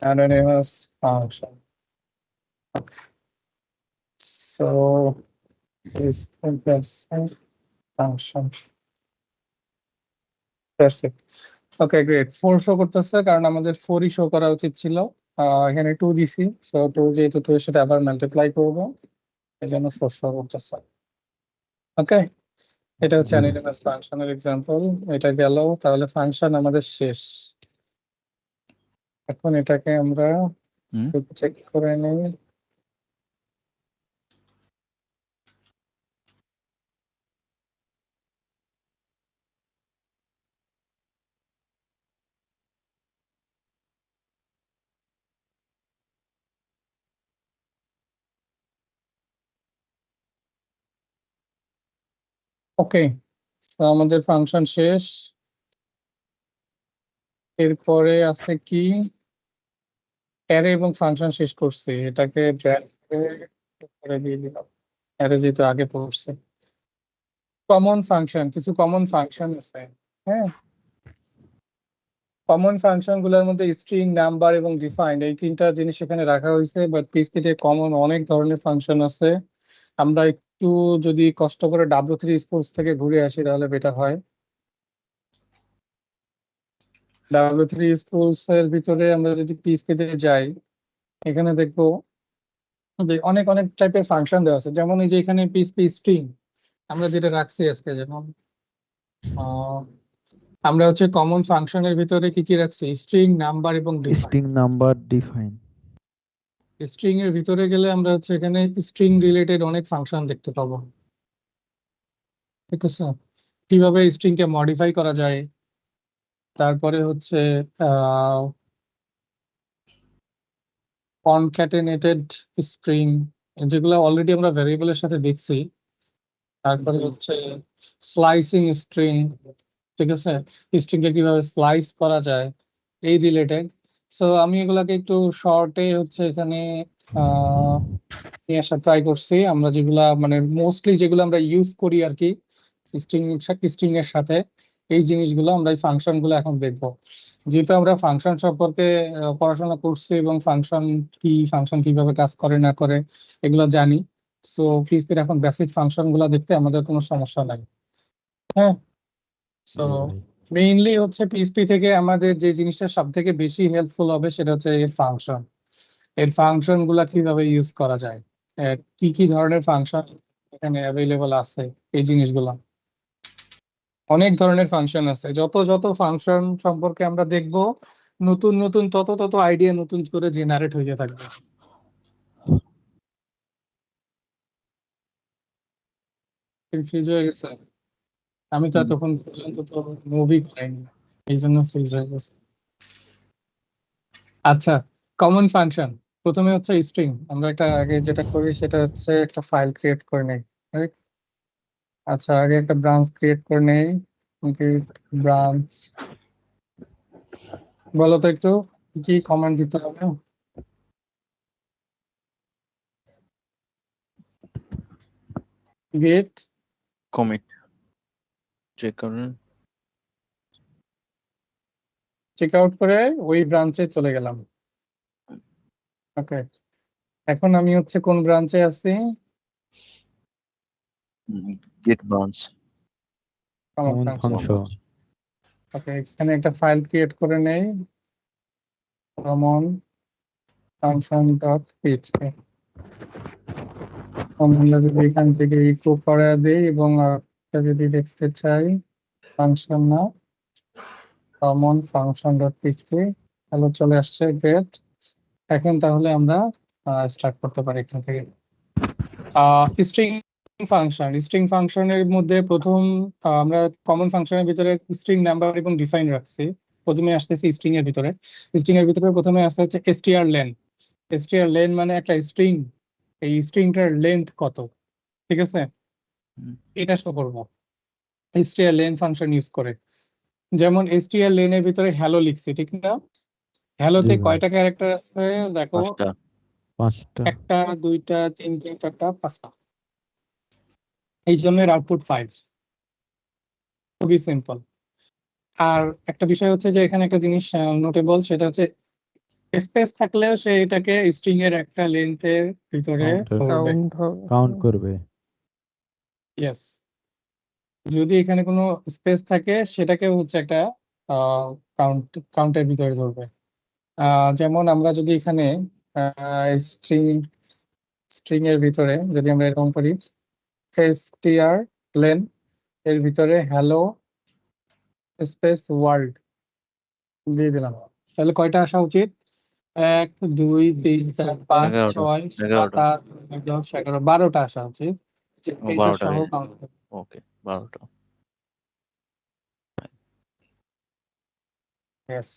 anonymous function. Okay. So is function. That's it. Okay, great. 4 show করতেছে, কারণ আমাদের 4ই শো করা উচিত ছিল। এখানে 2 দিছি, সো 2 যেহেতু 2 এর সাথে আবার মাল্টিপ্লাই করবো, এই জন্য 4 শো করতেছে। ওকে, এটা হচ্ছে অ্যানোনিমাস ফাংশনের এক্সাম্পল। এটা গেল, তাহলে ফাংশন আমাদের শেষ। এখন এটাকে আমরা হুম। চেক করে নিই। ওকে, তো আমাদের ফাংশন শেষ। এরপরে আছে কি, অ্যারে এবং ফাংশন শেষ করছি, এটাকে ড্র্যাগ করে দিয়ে দিলাম। অ্যারে যেহেতু আগে পড়ছে। কমন ফাংশন, কিছু কমন ফাংশন আছে। হ্যাঁ, কমন ফাংশন গুলোর মধ্যে স্ট্রিং, নাম্বার এবং ডিফাইন, এই তিনটা জিনিস এখানে রাখা হয়েছে। বাট পিএইচপি কমন অনেক ধরনের ফাংশন আছে। আমরা একটু যদি কষ্ট করে W3 স্কুলস থেকে ঘুরে আসি তাহলে বেটার হয়। W3 স্কুলস এর ভিতরে আমরা যদি পিএইচপি তে যাই, এখানে দেখবো যে অনেক অনেক টাইপের ফাংশন দেওয়া আছে। যেমন এই যে এখানে পিএইচপি স্ট্রিং আমরা যেটা রাখছি আজকে, যেমন আমরা হচ্ছে কমন ফাংশনের ভিতরে কি কি রাখছি, স্ট্রিং, নাম্বার এবং define. String, number, define. String এর ভিতরে গেলে আমরা হচ্ছে এখানে স্ট্রিং রিলেটেড অনেক ফাংশন দেখতে পাবো, ঠিক আছে? কিভাবে স্ট্রিং কে মডিফাই করা যায়, তারপরে হচ্ছে কনক্যাটেনেটেড স্ট্রিং, যেগুলো অলরেডি আমরা ভ্যারিয়েবলের সাথে দেখছি। তারপরে হচ্ছে স্লাইসিং স্ট্রিং, ঠিক আছে? স্ট্রিং কে কিভাবে স্লাইস করা যায় এই রিলেটেড। সো আমি এগুলাকে একটু শর্টে হচ্ছে এখানে নিয়ে আসা ট্রাই করছি। আমরা যেগুলা মানে মোস্টলি যেগুলো আমরা ইউজ করি আর কি স্ট্রিং স্ট্রিং এর সাথে, এই জিনিসগুলো আমরা এই ফাংশন গুলো এখন দেখবো। যেহেতু আমরা ফাংশন সম্পর্কে পড়াশোনা করছি এবং ফাংশন কিভাবে কাজ করে না করে এগুলো জানি, সো পিএইচপির এখন বেসিক ফাংশন গুলো দেখতে আমাদের কোনো সমস্যা নাই। হ্যাঁ, সো জি ভাই। মেইনলি হচ্ছে পিএইচপি থেকে আমাদের যে জিনিসটা সব থেকে বেশি হেল্পফুল হবে সেটা হচ্ছে এর ফাংশন। এর ফাংশন গুলা কিভাবে ইউজ করা যায়, কি কি ধরনের ফাংশন এখানে অ্যাভেলেবল আছে, এই জিনিসগুলো। অনেক ধরনের ফাংশন আছে, যত যত ফাংশন সম্পর্কে আমরা দেখব নতুন নতুন তত তত আইডিয়া নতুন করে জেনারেট হয়ে থাকবে। ফ্রিজ হয়ে গেছে, আমি তো তখন পর্যন্ত তো মুভি করাইনি, এই জন্য ফ্রিজ হয়ে গেছে। আচ্ছা, কমন ফাংশন প্রথমে হচ্ছে স্ট্রিং। আমরা একটা আগে যেটা করি সেটা হচ্ছে একটা ফাইল ক্রিয়েট করে নেই, রাইট? আচ্ছা, আগে একটা ব্রাঞ্চ ক্রিয়েট করে নেই। ব্রাঞ্চ, বলো তো একটু কি কমান্ড দিতে হবে? গেট কমিট চেক করেন। চেক আউট করে ওই ব্রাঞ্চে চলে গেলাম। ওকে, এখন আমি হচ্ছে কোন ব্রাঞ্চে আছি? Git branch. Common common function. Function. Okay, এখানে একটা ফাইল ক্রিয়েট করে নেই, কমন ফাংশন ডট পিএইচপি। আমরা যদি এখান থেকে ইকো করে দেই এবং যদি দেখতে চাই ফাংশন না, common function dot PHP, hello চলে আসছে, গ্রেট। এখন তাহলে আমরা স্টার্ট করতে পারি এখান থেকে। স্ট্রিং ফাংশনের মধ্যে প্রথম আমরা কমন ফাংশনের ভিতরে স্ট্রিং নাম্বার এবং ডিফাইন রাখছি। প্রথমে আসতেছি স্ট্রিং এর ভিতরে। স্ট্রিং এর ভিতরে প্রথমে আসতে হচ্ছে strlen। strlen মানে একটা স্ট্রিং, এই স্ট্রিংটার লেন্থ কত, ঠিক আছে? এটা শো করবো strlen ফাংশন ইউজ করে। যেমন strlen এর ভিতরে হ্যালো লিখছি, ঠিক না? হ্যালোতে জি ভাই। কয়টা ক্যারেক্টার আছে দেখো? 5টা। 5টা। একটা, দুইটা, তিনটা, চারটা, পাঁচটা। এই জন্য আউটপুট 5। খুবই সিম্পল। আর একটা বিষয় হচ্ছে যে এখানে একটা জিনিস নোটেবল, সেটা হচ্ছে স্পেস থাকলেও সে এটাকে স্ট্রিং এর একটা লেন্থের ভিতরে কাউন্টার ধরবে। কাউন্ট হবে। কাউন্ট করবে। ইয়েস, যদি এখানে কোনো স্পেস থাকে সেটাকে হচ্ছে একটা কাউন্টের ভিতরে ধরবে। যেমন আমরা যদি এখানে স্ট্রিং স্ট্রিং এর ভিতরে যদি আমরা এরকম করি strlen এর ভিতরে হ্যালো স্পেস ওয়ার্ল্ড দিয়ে দিলাম, তাহলে কয়টা আসা উচিত? 1, 2, 3, 4, 5, 11টা। 6, 7, 11টা। 8, 9, 10, 11, 12টা আসা উচিত। যে ও, এইটা 12টা। সহ কাউন্ট করে। ওকে, 12টা। Yes,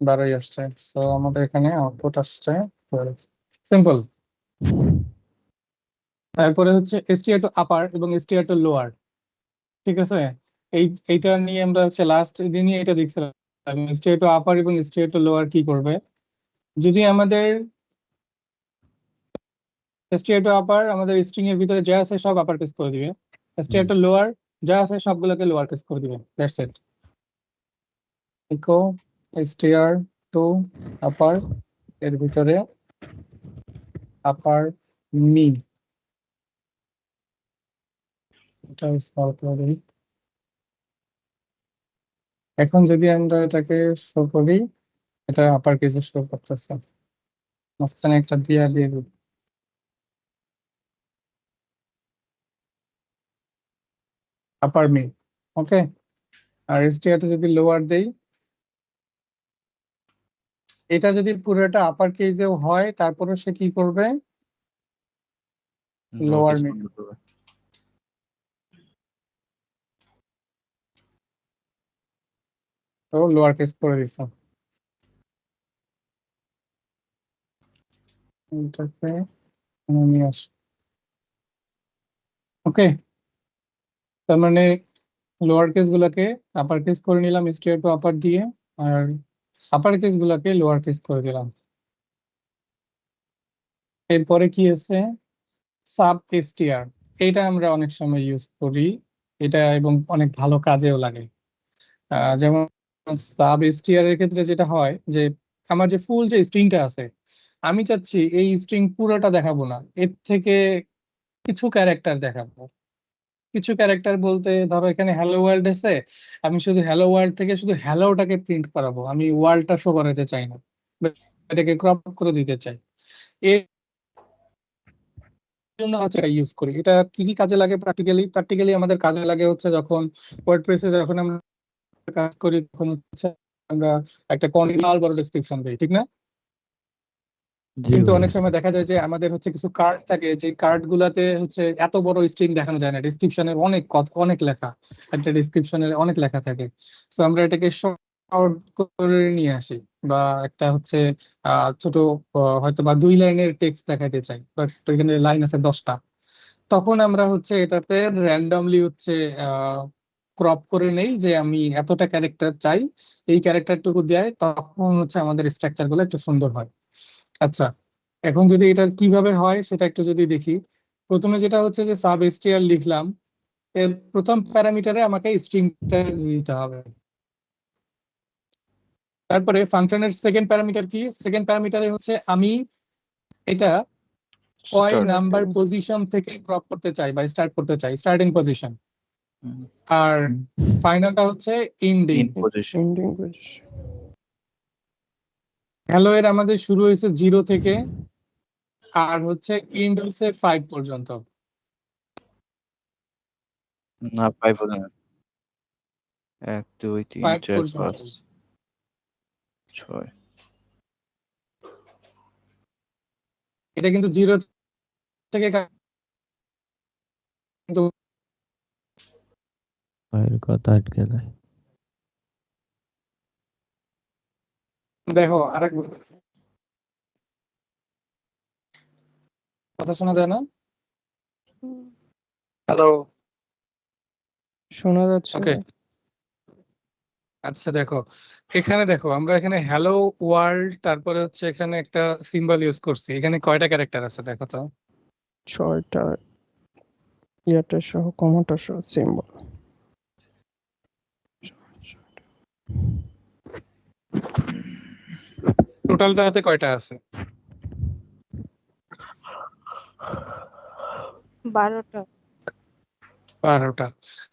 12ই আসছে। সো আমাদের এখানে আউটপুট আসছে 12। সিম্পল। তারপরে হচ্ছে str টু আপার এবং str টু লোয়ার, ঠিক আছে? এইটা নিয়ে আমরা হচ্ছে লাস্ট দিনই এটা দেখছিলাম, str টু আপার এবং str টু লোয়ার কি করবে। যদি আমাদের str টু আপার আমাদের স্ট্রিং এর ভিতরে যা আছে সব আপার কেস করে দিবে, str টু লোয়ার যা আছে সবগুলোকে লোয়ার কেস করে দিবে, that's it. Echo str to upper এর ভিতরে আপার মি, এটা স্মল করে দিই। এখন যদি আমরা এটাকে শো করি, এটা আপার কেসে শো করতেছে, মাঝখানে একটা দিয়া দিয়ে দিই আপার মি। ওকে, আর str তে যদি লোয়ার দেই এটা যদি পুরোটা আপার কেসেও হয় তারপরে সে কি করবে? লোয়ার lowercase মিড বন্ধ করবে। তো লোয়ার কেস করে দিচ্ছে। এটাকে নিয়ে আস। ওকে, তার মানে লোয়ার কেস গুলাকে আপার কেস করে নিলাম স্ট্রেট টু আপার দিয়ে, আর আপার কেস গুলাকে লোয়ার কেস করে দিলাম। এরপরে কি আছে? Sub STR. এটা আমরা অনেক সময় ইউজ করি এটা, এবং অনেক ভালো কাজেও লাগে। যেমন সাব এসটিআর এর ক্ষেত্রে যেটা হয় যে আমার যে ফুল যে স্ট্রিংটা আছে, আমি চাচ্ছি এই স্ট্রিং পুরোটা দেখাবো না, এর থেকে কিছু ক্যারেক্টার দেখাবো। কিছু ক্যারেক্টার বলতে ধরো এখানে হ্যালো ওয়ার্ল্ড আছে, আমি শুধু হ্যালো ওয়ার্ল্ড থেকে শুধু হ্যালোটাকে প্রিন্ট করাবো, আমি ওয়ার্ল্ডটা শো করাতে চাই না, বা এটাকে ক্রপ করে দিতে চাই। এর জন্য হচ্ছে এটা ইউজ করি। এটা কি কি কাজে লাগে প্র্যাকটিক্যালি আমাদের কাজে লাগে হচ্ছে যখন ওয়ার্ডপ্রেসে যখন আমরা কাজ করি তখন হচ্ছে আমরা একটা কন্ডিশনাল বড় ডেসক্রিপশন দিই, ঠিক না? জি কিন্তু ভাইয়া। অনেক সময় দেখা যায় যে আমাদের হচ্ছে কিছু কার্ড থাকে, যে কার্ড গুলাতে হচ্ছে এত বড় স্ট্রিং দেখানো যায় না, ডেসক্রিপশনের অনেক অনেক লেখা, একটা ডেসক্রিপশনের অনেক লেখা থাকে। সো আমরা এটাকে শর্ট করে নিয়ে আসি, বা একটা হচ্ছে ছোট হয়তো বা 2 লাইনের টেক্সট দেখাইতে চাই, বাট এখানে লাইন আছে 10টা। তখন আমরা হচ্ছে এটাতে র্যান্ডমলি হচ্ছে ক্রপ করে নেই যে আমি এতটা ক্যারেক্টার চাই, এই ক্যারেক্টারটুকু দেয়, তখন হচ্ছে আমাদের স্ট্রাকচার গুলো একটু সুন্দর হয়। আচ্ছা, এখন যদি এটা কিভাবে হয় সেটা একটু যদি দেখি। প্রথমে যেটা হচ্ছে যে সাব এসটিআর লিখলাম, এর প্রথম প্যারামিটারে আমাকে স্ট্রিংটা দিতে হবে। তারপরে ফাংশনের সেকেন্ড প্যারামিটার কি? সেকেন্ড প্যারামিটারে হচ্ছে আমি এটা কয় Start. নাম্বার পজিশন থেকে ক্রপ করতে চাই বা স্টার্ট করতে চাই, স্টার্টিং পজিশন। হুম, আর ফাইনালটা হচ্ছে ending. in position. Ending position. Hello এর আমাদের শুরু হয়েছে 0 থেকে, আর হচ্ছে ইন্ড হচ্ছে 5 পর্যন্ত। না 5 হবে না। 1 2 3 5 4 পর্যন্ত 5 6 এটা কিন্তু 0 থেকে কিন্তু ভাইয়ের কথা আটকে যায়। দেখো আরেক কথা শোনা যায় না? হ্যালো, শোনা যাচ্ছে ওকে। না। আচ্ছা দেখো, এখানে দেখো আমরা এখানে হ্যালো ওয়ার্ল্ড, তারপরে হচ্ছে এখানে একটা সিম্বল ইউজ করছি। এখানে কয়টা ক্যারেক্টার আছে দেখো তো? 6টা ইয়াটা সহ কমাটা সহ সিম্বল। টোটালটাতে কয়টা আছে? 12টা। 12টা।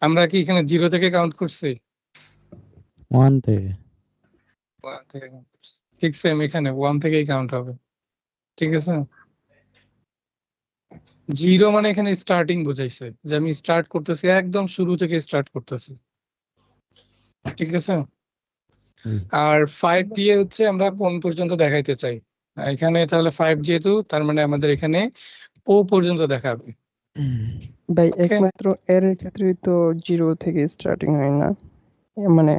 আমরা কি এখানে 0 থেকে কাউন্ট করছি? 1 থেকে। 1 থেকে count করছি। ঠিক সেম এখানে 1 থেকেই কাউন্ট হবে, ঠিক আছে? 0 মানে এখানে স্টার্টিং বোঝাইছে, যে আমি স্টার্ট করতেছি, একদম শুরু থেকে স্টার্ট করতেছি, ঠিক আছে? জি। আর 5 দিয়ে হচ্ছে আমরা কোন পর্যন্ত দেখাইতে চাই। এখানে তাহলে 5 যেহেতু, তার মানে আমাদের এখানে ও পর্যন্ত দেখাবে। ভাই ওকে, একমাত্র এর ক্ষেত্রেই তো 0 থেকে স্টার্টিং হয় না, মানে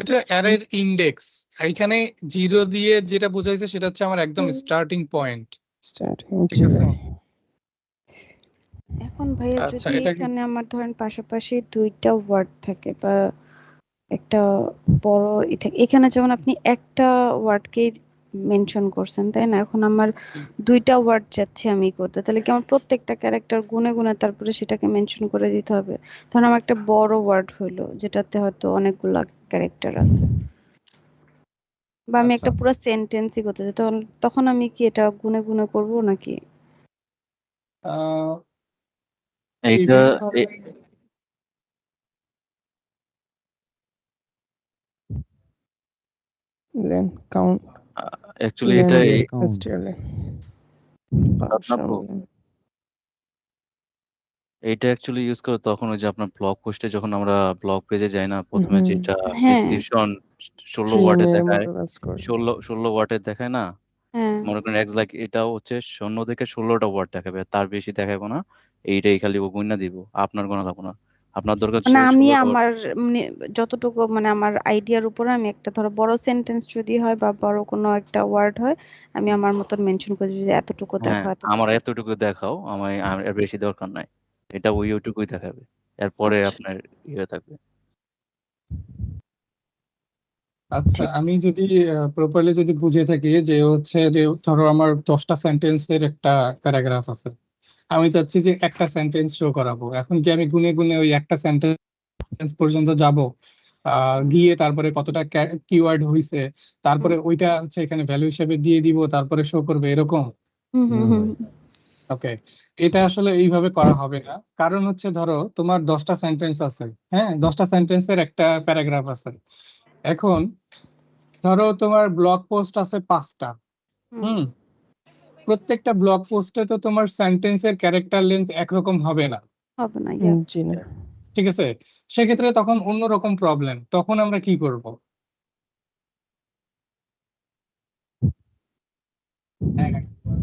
এটা অ্যারের ইন্ডেক্স। এখানে 0 দিয়ে যেটা বোঝাইছে সেটা হচ্ছে আমার একদম স্টার্টিং পয়েন্ট, স্টার্টিং। ঠিক আছে? এখন ভাইয়া আচ্ছা, যদি এটা কি এখানে আমার ধরেন পাশাপাশি 2টা ওয়ার্ড থাকে বা একটা বড় থাকে, এখানে যেমন আপনি একটা ওয়ার্ডকেই মেনশন করছেন তাই না? এখন আমার 2টা ওয়ার্ড চাচ্ছি আমি করতে, তাহলে কি আমার প্রত্যেকটা ক্যারেক্টার গুনে গুনে তারপরে সেটাকে মেনশন করে দিতে হবে? ধরুন আমার একটা বড় ওয়ার্ড হইলো যেটাতে হয়তো অনেকগুলা ক্যারেক্টার আছে, বা আমি আচ্ছা, একটা পুরো সেন্টেন্সই করতে চাই, তখন আমি কি এটা গুনে গুনে করব নাকি? আহ, এইটা এইভাবে দেন কাউন্ট অ্যাকচুয়ালি লেন এটা STR count। আপনার STR count। আপু, STR লেন। Function lane. এটা ফাংশন এইটা অ্যাকচুয়ালি ইউজ করে তখন ওই যে আপনার ব্লগ পোস্টে যখন আমরা ব্লগ পেজে যাই না, প্রথমে হুম যেটা হ্যাঁ ডেসক্রিপশন 16 ওয়ার্ডে ট্রিমের দেখায়, মতো কাজ করে। 16 ওয়ার্ডের দেখায় না, হ্যাঁ মনে করেন লাইক এটাও হচ্ছে 0 থেকে 16টা ওয়ার্ড দেখাবে, তার বেশি দেখাবো না। এইটাই খালি ও গুণা দিব, আপনার গোনা লাগবো না। আপনার দরকার মানে আমি 16টা ওয়ার্ড। আমার মানে যতটুকু মানে আমার আইডিয়ার উপরে আমি একটা ধরো বড় সেন্টেন্স যদি হয় বা বড় কোনো একটা ওয়ার্ড হয় আমি আমার মতন মেনশন করে দিই যে এতটুকু হ্যাঁ, দেখো এত আমার বুঝি। এতটুকু দেখাও, আমার এর বেশি দরকার নাই। এটা ওই ওইটুকুই দেখাবে, এরপরে আচ্ছা আপনার ইয়ে থাকবে। আচ্ছা, ঠিক আমি যদি প্রপারলি যদি বুঝে থাকি যে হচ্ছে যে ধরো আমার 10টা সেন্টেন্সের একটা প্যারাগ্রাফ আছে, আমি চাচ্ছি যে একটা সেন্টেন্স শো করাবো। এখন কি আমি গুনে গুনে ওই একটা সেন্টেন্স পর্যন্ত যাব, গিয়ে তারপরে কতটা কিওয়ার্ড হইছে, হুম তারপরে ওইটা হচ্ছে এখানে ভ্যালু হিসেবে দিয়ে দিব, তারপরে শো করবে এরকম? হুম হুম না হুম ভাই, ওকে, এটা আসলে এইভাবে করা হবে না। কারণ হচ্ছে ধরো তোমার 10টা সেন্টেন্স আছে, হ্যাঁ, 10টা সেন্টেন্সের একটা প্যারাগ্রাফ আছে। এখন ধরো তোমার ব্লগ পোস্ট আছে 5টা। হুম হুম, প্রত্যেকটা ব্লগ পোস্টে তো তোমার সেন্টেন্সের ক্যারেক্টার লেন্থ একরকম হবে না, হবে না ইয়া জি না। ঠিক আছে? সেক্ষেত্রে তখন অন্যরকম প্রবলেম, তখন আমরা কি করব?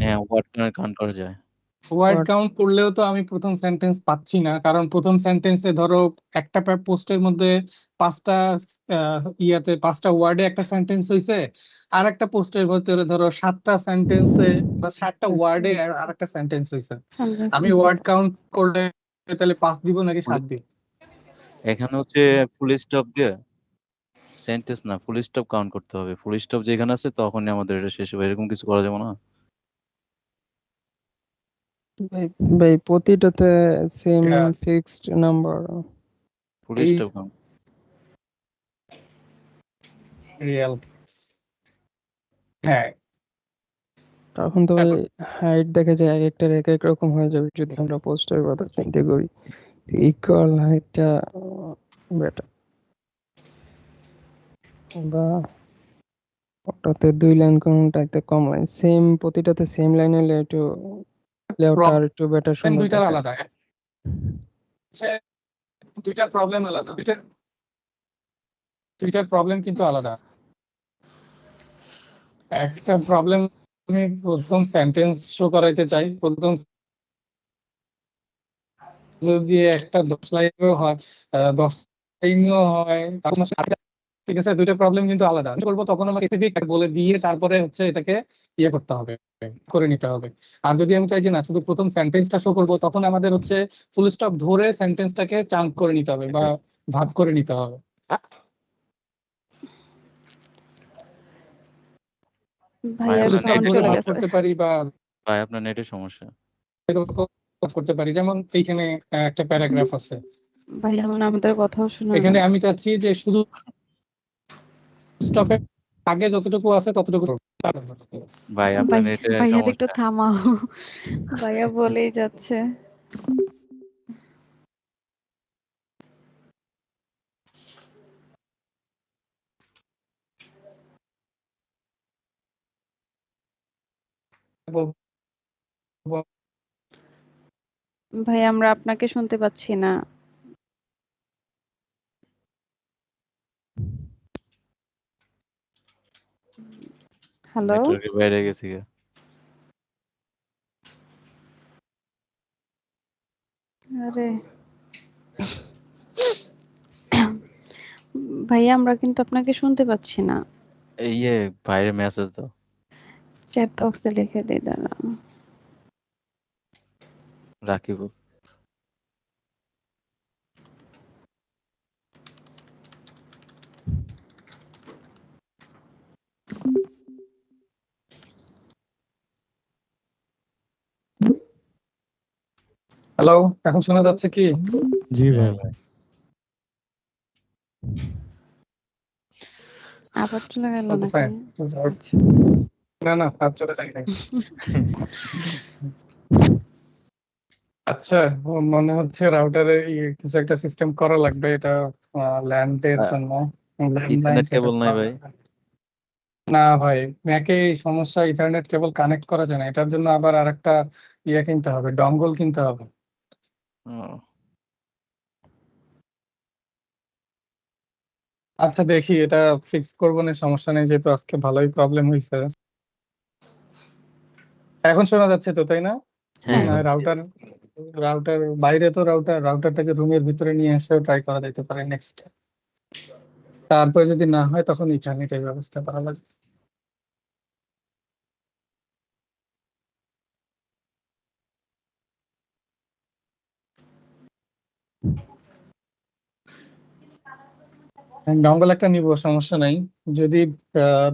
হ্যাঁ, ওয়ার্ড কাউন্ট করা যায়। ওয়ার্ড Word কাউন্ট করলেও তো আমি প্রথম সেন্টেন্স পাচ্ছি না, কারণ প্রথম সেন্টেন্সে ধরো একটা পোস্টের মধ্যে 5টা ইয়াতে 5টা ওয়ার্ডে একটা সেন্টেন্স হইছে, আর একটা পোস্টের ভিতরে ধরো 7টা সেন্টেন্সে বা 7টা ওয়ার্ডে আর একটা সেন্টেন্স হইছে। সেন্টেন্স আমি ওয়ার্ড কাউন্ট করলে তাহলে 5 দিব নাকি ফুল 7 দিব? এখানে হচ্ছে ফুল স্টপ দিয়ে সেন্টেন্স না, ফুল স্টপ কাউন্ট করতে হবে। ফুল স্টপ যেখানে আছে তখনই আমাদের এটা শেষ হবে, এরকম কিছু করা যাবে না। ভাই, ভাই প্রতিটাতে same Yes. Fixed number. Full এই স্টপ কাউন্ট। রিয়েল, হ্যাঁ। তখন তো ভাই হাইট দেখা যায় এক একটার এক এক রকম হয়ে যাবে যদি আমরা পোস্টের কথা চিন্তা করি। ইকুয়াল হাইটটা বেটার, বা ওটাতে 2 লাইন কোনটা একটা কম লাইন, সেম প্রতিটাতে সেম লাইন হলে একটু লেআউটটা আর একটু বেটার প্রবলেম সুন্দর দুইটার দেখায়। আলাদা, হচ্ছে দুইটার প্রবলেম আলাদা, দুইটার প্রবলেম কিন্তু আলাদা। একটা প্রবলেম, আমি প্রথম সেন্টেন্স শো করাইতে চাই, প্রথম যদি একটা 10 লাইনও হয়, 10 লাইনও হয়, তখন ঠিক আছে, দুইটা প্রবলেম কিন্তু আলাদা। আমি করবো তখন আমাকে স্পেসিফিক বলে দিয়ে তারপরে হচ্ছে এটাকে ইয়ে করতে হবে, করে নিতে হবে। আর যদি আমি চাই যে না শুধু প্রথম সেন্টেন্সটা শো করবো, তখন আমাদের হচ্ছে ফুল স্টপ ধরে সেন্টেন্সটাকে চাঙ্ক করে নিতে হবে বা ভাগ করে নিতে হবে। ভাই ভাইয়ার ফুল আপনার স্টপ সাউন্ড নেটের ধরে চলে ভাগ গেছে। সমস্যা। করতে পারি বা ভাই আপনার নেটের সমস্যা। এরকম করতে পারি। যেমন এইখানে একটা প্যারাগ্রাফ আছে, ভাইয়া মানে আমাদের কথাও শোনা না। এখানে আমি চাচ্ছি যে শুধু স্টপের আগে যতটুকু আছে ততটুকু ধরবো। ভাই আপনার নেটের ভাইয়ার একটু সমস্যা। থামাও ভাইয়া বলেই যাচ্ছে। ভাই আমরা আপনাকে শুনতে পাচ্ছি না। হ্যালো নেটওয়ার্কের বাইরে গেছি গা। আরে ভাইয়া আমরা কিন্তু আপনাকে শুনতে পাচ্ছি না। এই ইয়ে বাইরে মেসেজ দাও। চ্যাট বক্সে লিখে দিই দাঁড়া। রাকিব। হ্যালো, এখন শোনা যাচ্ছে কি? জি ভাই। ভাই। আবার চলে গেল Okay, নাকি? fine. আচ্ছা। না না, আর চলে যাই নাই। আচ্ছা, মনে হচ্ছে রাউটারে কিছু একটা সিস্টেম করা লাগবে, এটা ল্যান্ডের জন্য ল্যান্ডলাইন ইথারনেট সেটআপ কেবল নাই করা ভাই। লাগবে। না ভাই, ম্যাকে এই সমস্যা, ইথারনেট কেবল কানেক্ট করা যায় না, এটার জন্য আবার আরেকটা ইয়ে কিনতে হবে, ডঙ্গল কিনতে হবে। ও, আচ্ছা দেখি এটা ফিক্স করবো না, সমস্যা নেই, যেহেতু আজকে ভালোই প্রবলেম হয়েছে। এখন শোনা যাচ্ছে তো, তাই না? হ্যাঁ হ্যাঁ। রাউটার রাউটার বাইরে তো রাউটারটাকে রুমের ভিতরে নিয়ে এসেও ট্রাই করা যেতে পারে নেক্সট। তারপরে যদি না হয় তখন ইন্টারনেটের ব্যবস্থা করা লাগবে। ডঙ্গল একটা নিব, সমস্যা নাই। যদি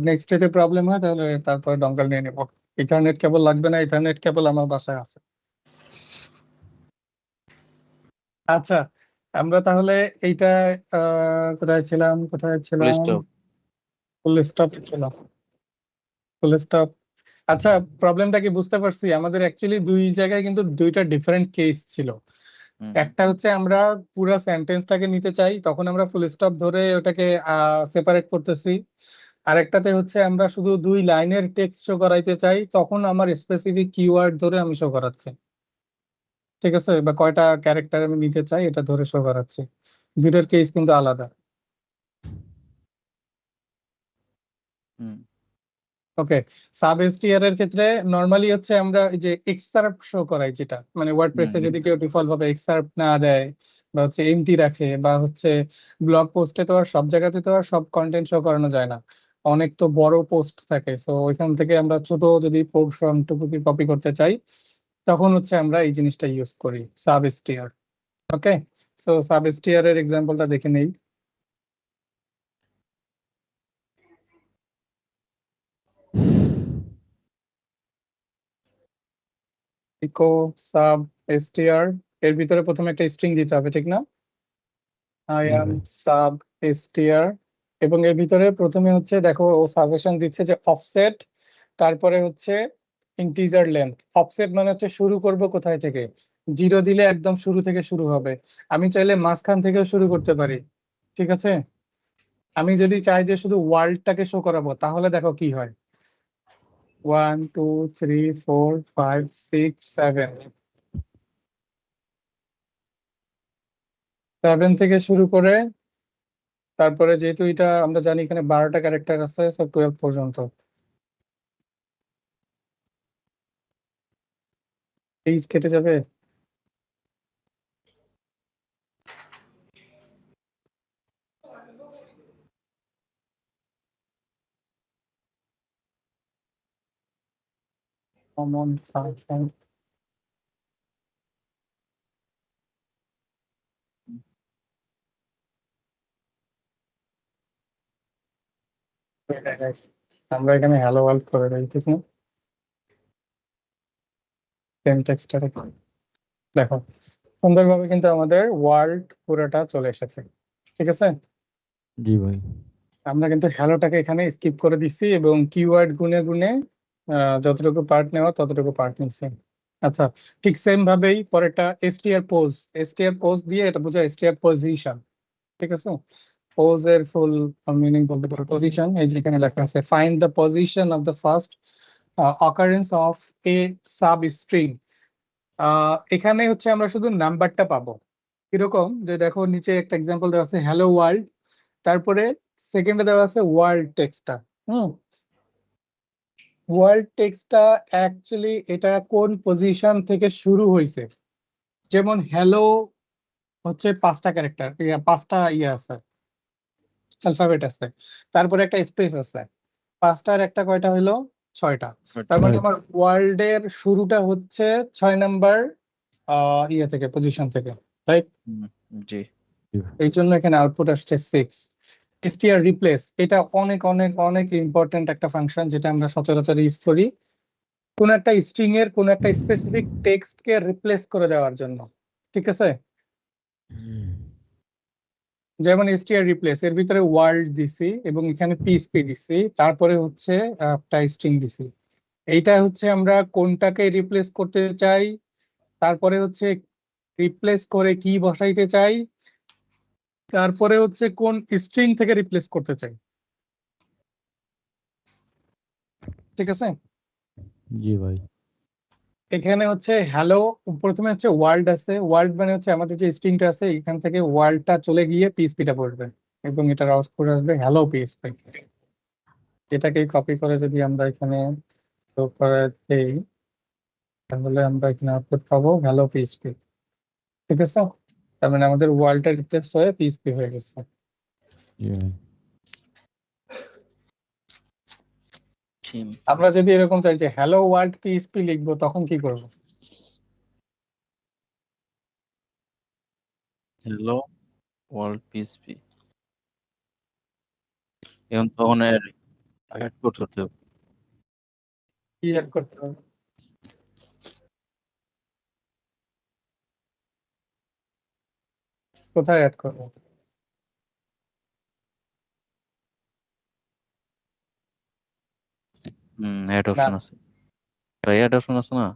নেক্সট ডেতে প্রবলেম হয় তাহলে তারপরে ডঙ্গল নিয়ে নেব। ইথারনেট কেবল লাগবে না, ইথারনেট কেবল আমার বাসায় আছে। আচ্ছা, আমরা তাহলে এইটা কোথায় ছিলাম ফুল স্টপ। ফুল স্টপ ছিলাম, ফুল স্টপ। আচ্ছা, প্রবলেমটা কি বুঝতে পারছি? আমাদের অ্যাকচুয়ালি দুই জায়গায় কিন্তু দুইটা ডিফারেন্ট কেস ছিল। একটা হচ্ছে আমরা পুরো সেন্টেন্সটাকে নিতে চাই, তখন আমরা ফুল স্টপ ধরে ওটাকে সেপারেট করতেছি। আরেকটাতে হচ্ছে আমরা শুধু দুই লাইনের টেক্সট শো করাইতে চাই, তখন আমার স্পেসিফিক কিওয়ার্ড ধরে আমি শো করাচ্ছি। ঠিক আছে, বা কয়টা ক্যারেক্টার আমি নিতে চাই এটা ধরে শো করাচ্ছি। দুইটার কেস কিন্তু আলাদা। হুম ওকে, সাব এসটিআর এর ক্ষেত্রে নরমালি হচ্ছে আমরা এই যে এক্সার্প শো করাই, যেটা মানে ওয়ার্ডপ্রেসে যদি কেউ ডিফল্ট ভাবে এক্সার্প না দেয় বা হচ্ছে এমটি রাখে, বা হচ্ছে ব্লগ পোস্টে তো আর সব জায়গাতে তো আর সব কন্টেন্ট শো করানো যায় না, অনেক তো বড় পোস্ট থাকে। সো ওইখান থেকে আমরা ছোট যদি পোর্শন টুকু কপি করতে চাই, তখন হচ্ছে আমরা এই জিনিসটা ইউজ করি, সাব এসটিআর। ওকে, সো সাব এসটিআর এর এক্সাম্পলটা দেখে নেই। ইকো সাব এসটিআর এর ভিতরে প্রথমে একটা স্ট্রিং দিতে হবে, ঠিক না? আই জি এম ভাই। সাব এসটিআর, এবং এর ভিতরে প্রথমে হচ্ছে দেখো ও সাজেশন দিচ্ছে যে অফসেট, তারপরে হচ্ছে ইন্টিজার লেন্থ। অফসেট মানে হচ্ছে শুরু করব কোথায় থেকে, 0 দিলে একদম শুরু থেকে শুরু হবে। আমি চাইলে মাঝখান থেকেও শুরু করতে পারি, ঠিক আছে? আমি যদি চাই যে শুধু ওয়ার্ল্ডটাকে শো করাবো, তাহলে দেখো কি হয়, 1 2 3 4 5 6 7, 7 থেকে শুরু করে, তারপরে যেহেতু এটা আমরা জানি এখানে 12টা ক্যারেক্টার আছে, সব 12 পর্যন্ত। পেজ কেটে যাবে। কমন ফাংশন, আমরা এখানে হ্যালো ওয়ার্ল্ড করে দিই, ঠিক না? সেম টেক্সটটা দেখো, সুন্দরভাবে কিন্তু আমাদের ওয়ার্ল্ড পুরোটা চলে এসেছে, ঠিক আছে? জি ভাই। আমরা কিন্তু হ্যালোটাকে এখানে স্কিপ করে দিচ্ছি এবং কিওয়ার্ড গুনে গুনে যতটুকু পার্ট নেওয়া ততটুকু পার্ট নিচ্ছি। আচ্ছা, ঠিক সেম ভাবেই পরেরটা এসটিআর পোজ দিয়ে এটা বোঝায় এসটিআর পজিশন, ঠিক আছে? পোজ এর ফুল মিনিং বলতে পারো পজিশন। এই যে এখানে লেখা আছে find the position of the first occurrence of a sub string. এখানে হচ্ছে আমরা শুধু নাম্বারটা পাবো। কিরকম, যে দেখো নিচে একটা এক্সাম্পল দেওয়া আছে হ্যালো ওয়ার্ল্ড, তারপরে সেকেন্ডে দেওয়া আছে ওয়ার্ল্ড টেক্সটটা। ওয়ার্ল্ড টেক্সটটা অ্যাকচুয়ালি এটা কোন পজিশন থেকে শুরু হয়েছে। যেমন হ্যালো হচ্ছে 5টা ক্যারেক্টার, 5টা ইয়ে আছে, অ্যালফাবেট আছে, তারপরে একটা স্পেস আছে, 5টার একটা কয়টা হলো 6টা। তার মানে আমার ওয়ার্ল্ডের শুরুটা হচ্ছে 6 নাম্বার ইয়ে থেকে, পজিশন থেকে, রাইট? জি এই জন্য এখানে আউটপুট আসছে 6। str রিপ্লেস, এটা অনেক অনেক অনেক ইম্পর্টেন্ট একটা ফাংশন, যেটা আমরা সচরাচর ইউজ করি কোন একটা স্ট্রিং এর কোন একটা স্পেসিফিক টেক্সট কে রিপ্লেস করে দেওয়ার জন্য, ঠিক আছে? যেমন str রিপ্লেস এর ভিতরে ওয়ার্ল্ড দিছি এবং এখানে পিএসপি দিছি, তারপরে হচ্ছে একটা স্ট্রিং দিছি। এইটা হচ্ছে আমরা কোনটাকে রিপ্লেস করতে চাই, তারপরে হচ্ছে রিপ্লেস করে কি বসাইতে চাই, তারপরে হচ্ছে কোন স্ট্রিং থেকে রিপ্লেস করতে চাই, ঠিক আছে? জি ভাই। এখানে হচ্ছে হ্যালো, প্রথমে হচ্ছে ওয়ার্ল্ড আছে, ওয়ার্ল্ড মানে হচ্ছে আমাদের যে স্ট্রিংটা আছে এখান থেকে ওয়ার্ল্ডটা চলে গিয়ে পিএসপিটা পড়বে এবং এটার আউটপুট আসবে হ্যালো পিএসপি। এটাকে কপি করে যদি আমরা এখানে show করে দেই তাহলে আমরা এখানে আউটপুট পাবো হ্যালো পিএসপি। ঠিক আছে, তার মানে আমাদের ওয়ার্ল্ডটা রিপ্লেস হয়ে পিএসপি হয়ে গেছে। জি ভাই। থিম আমরা যদি এরকম চাই যে হ্যালো ওয়ার্ল্ড পিএসপি লিখবো তখন কি করবো? হ্যালো ওয়ার্ল্ড পিএসপি এখন তখন অ্যাড করতে হবে। কি অ্যাড করতে হবে? কোথায় অ্যাড করবো? অ্যাড না, অপশন আছে ভাই, অ্যাড অপশন আছে না?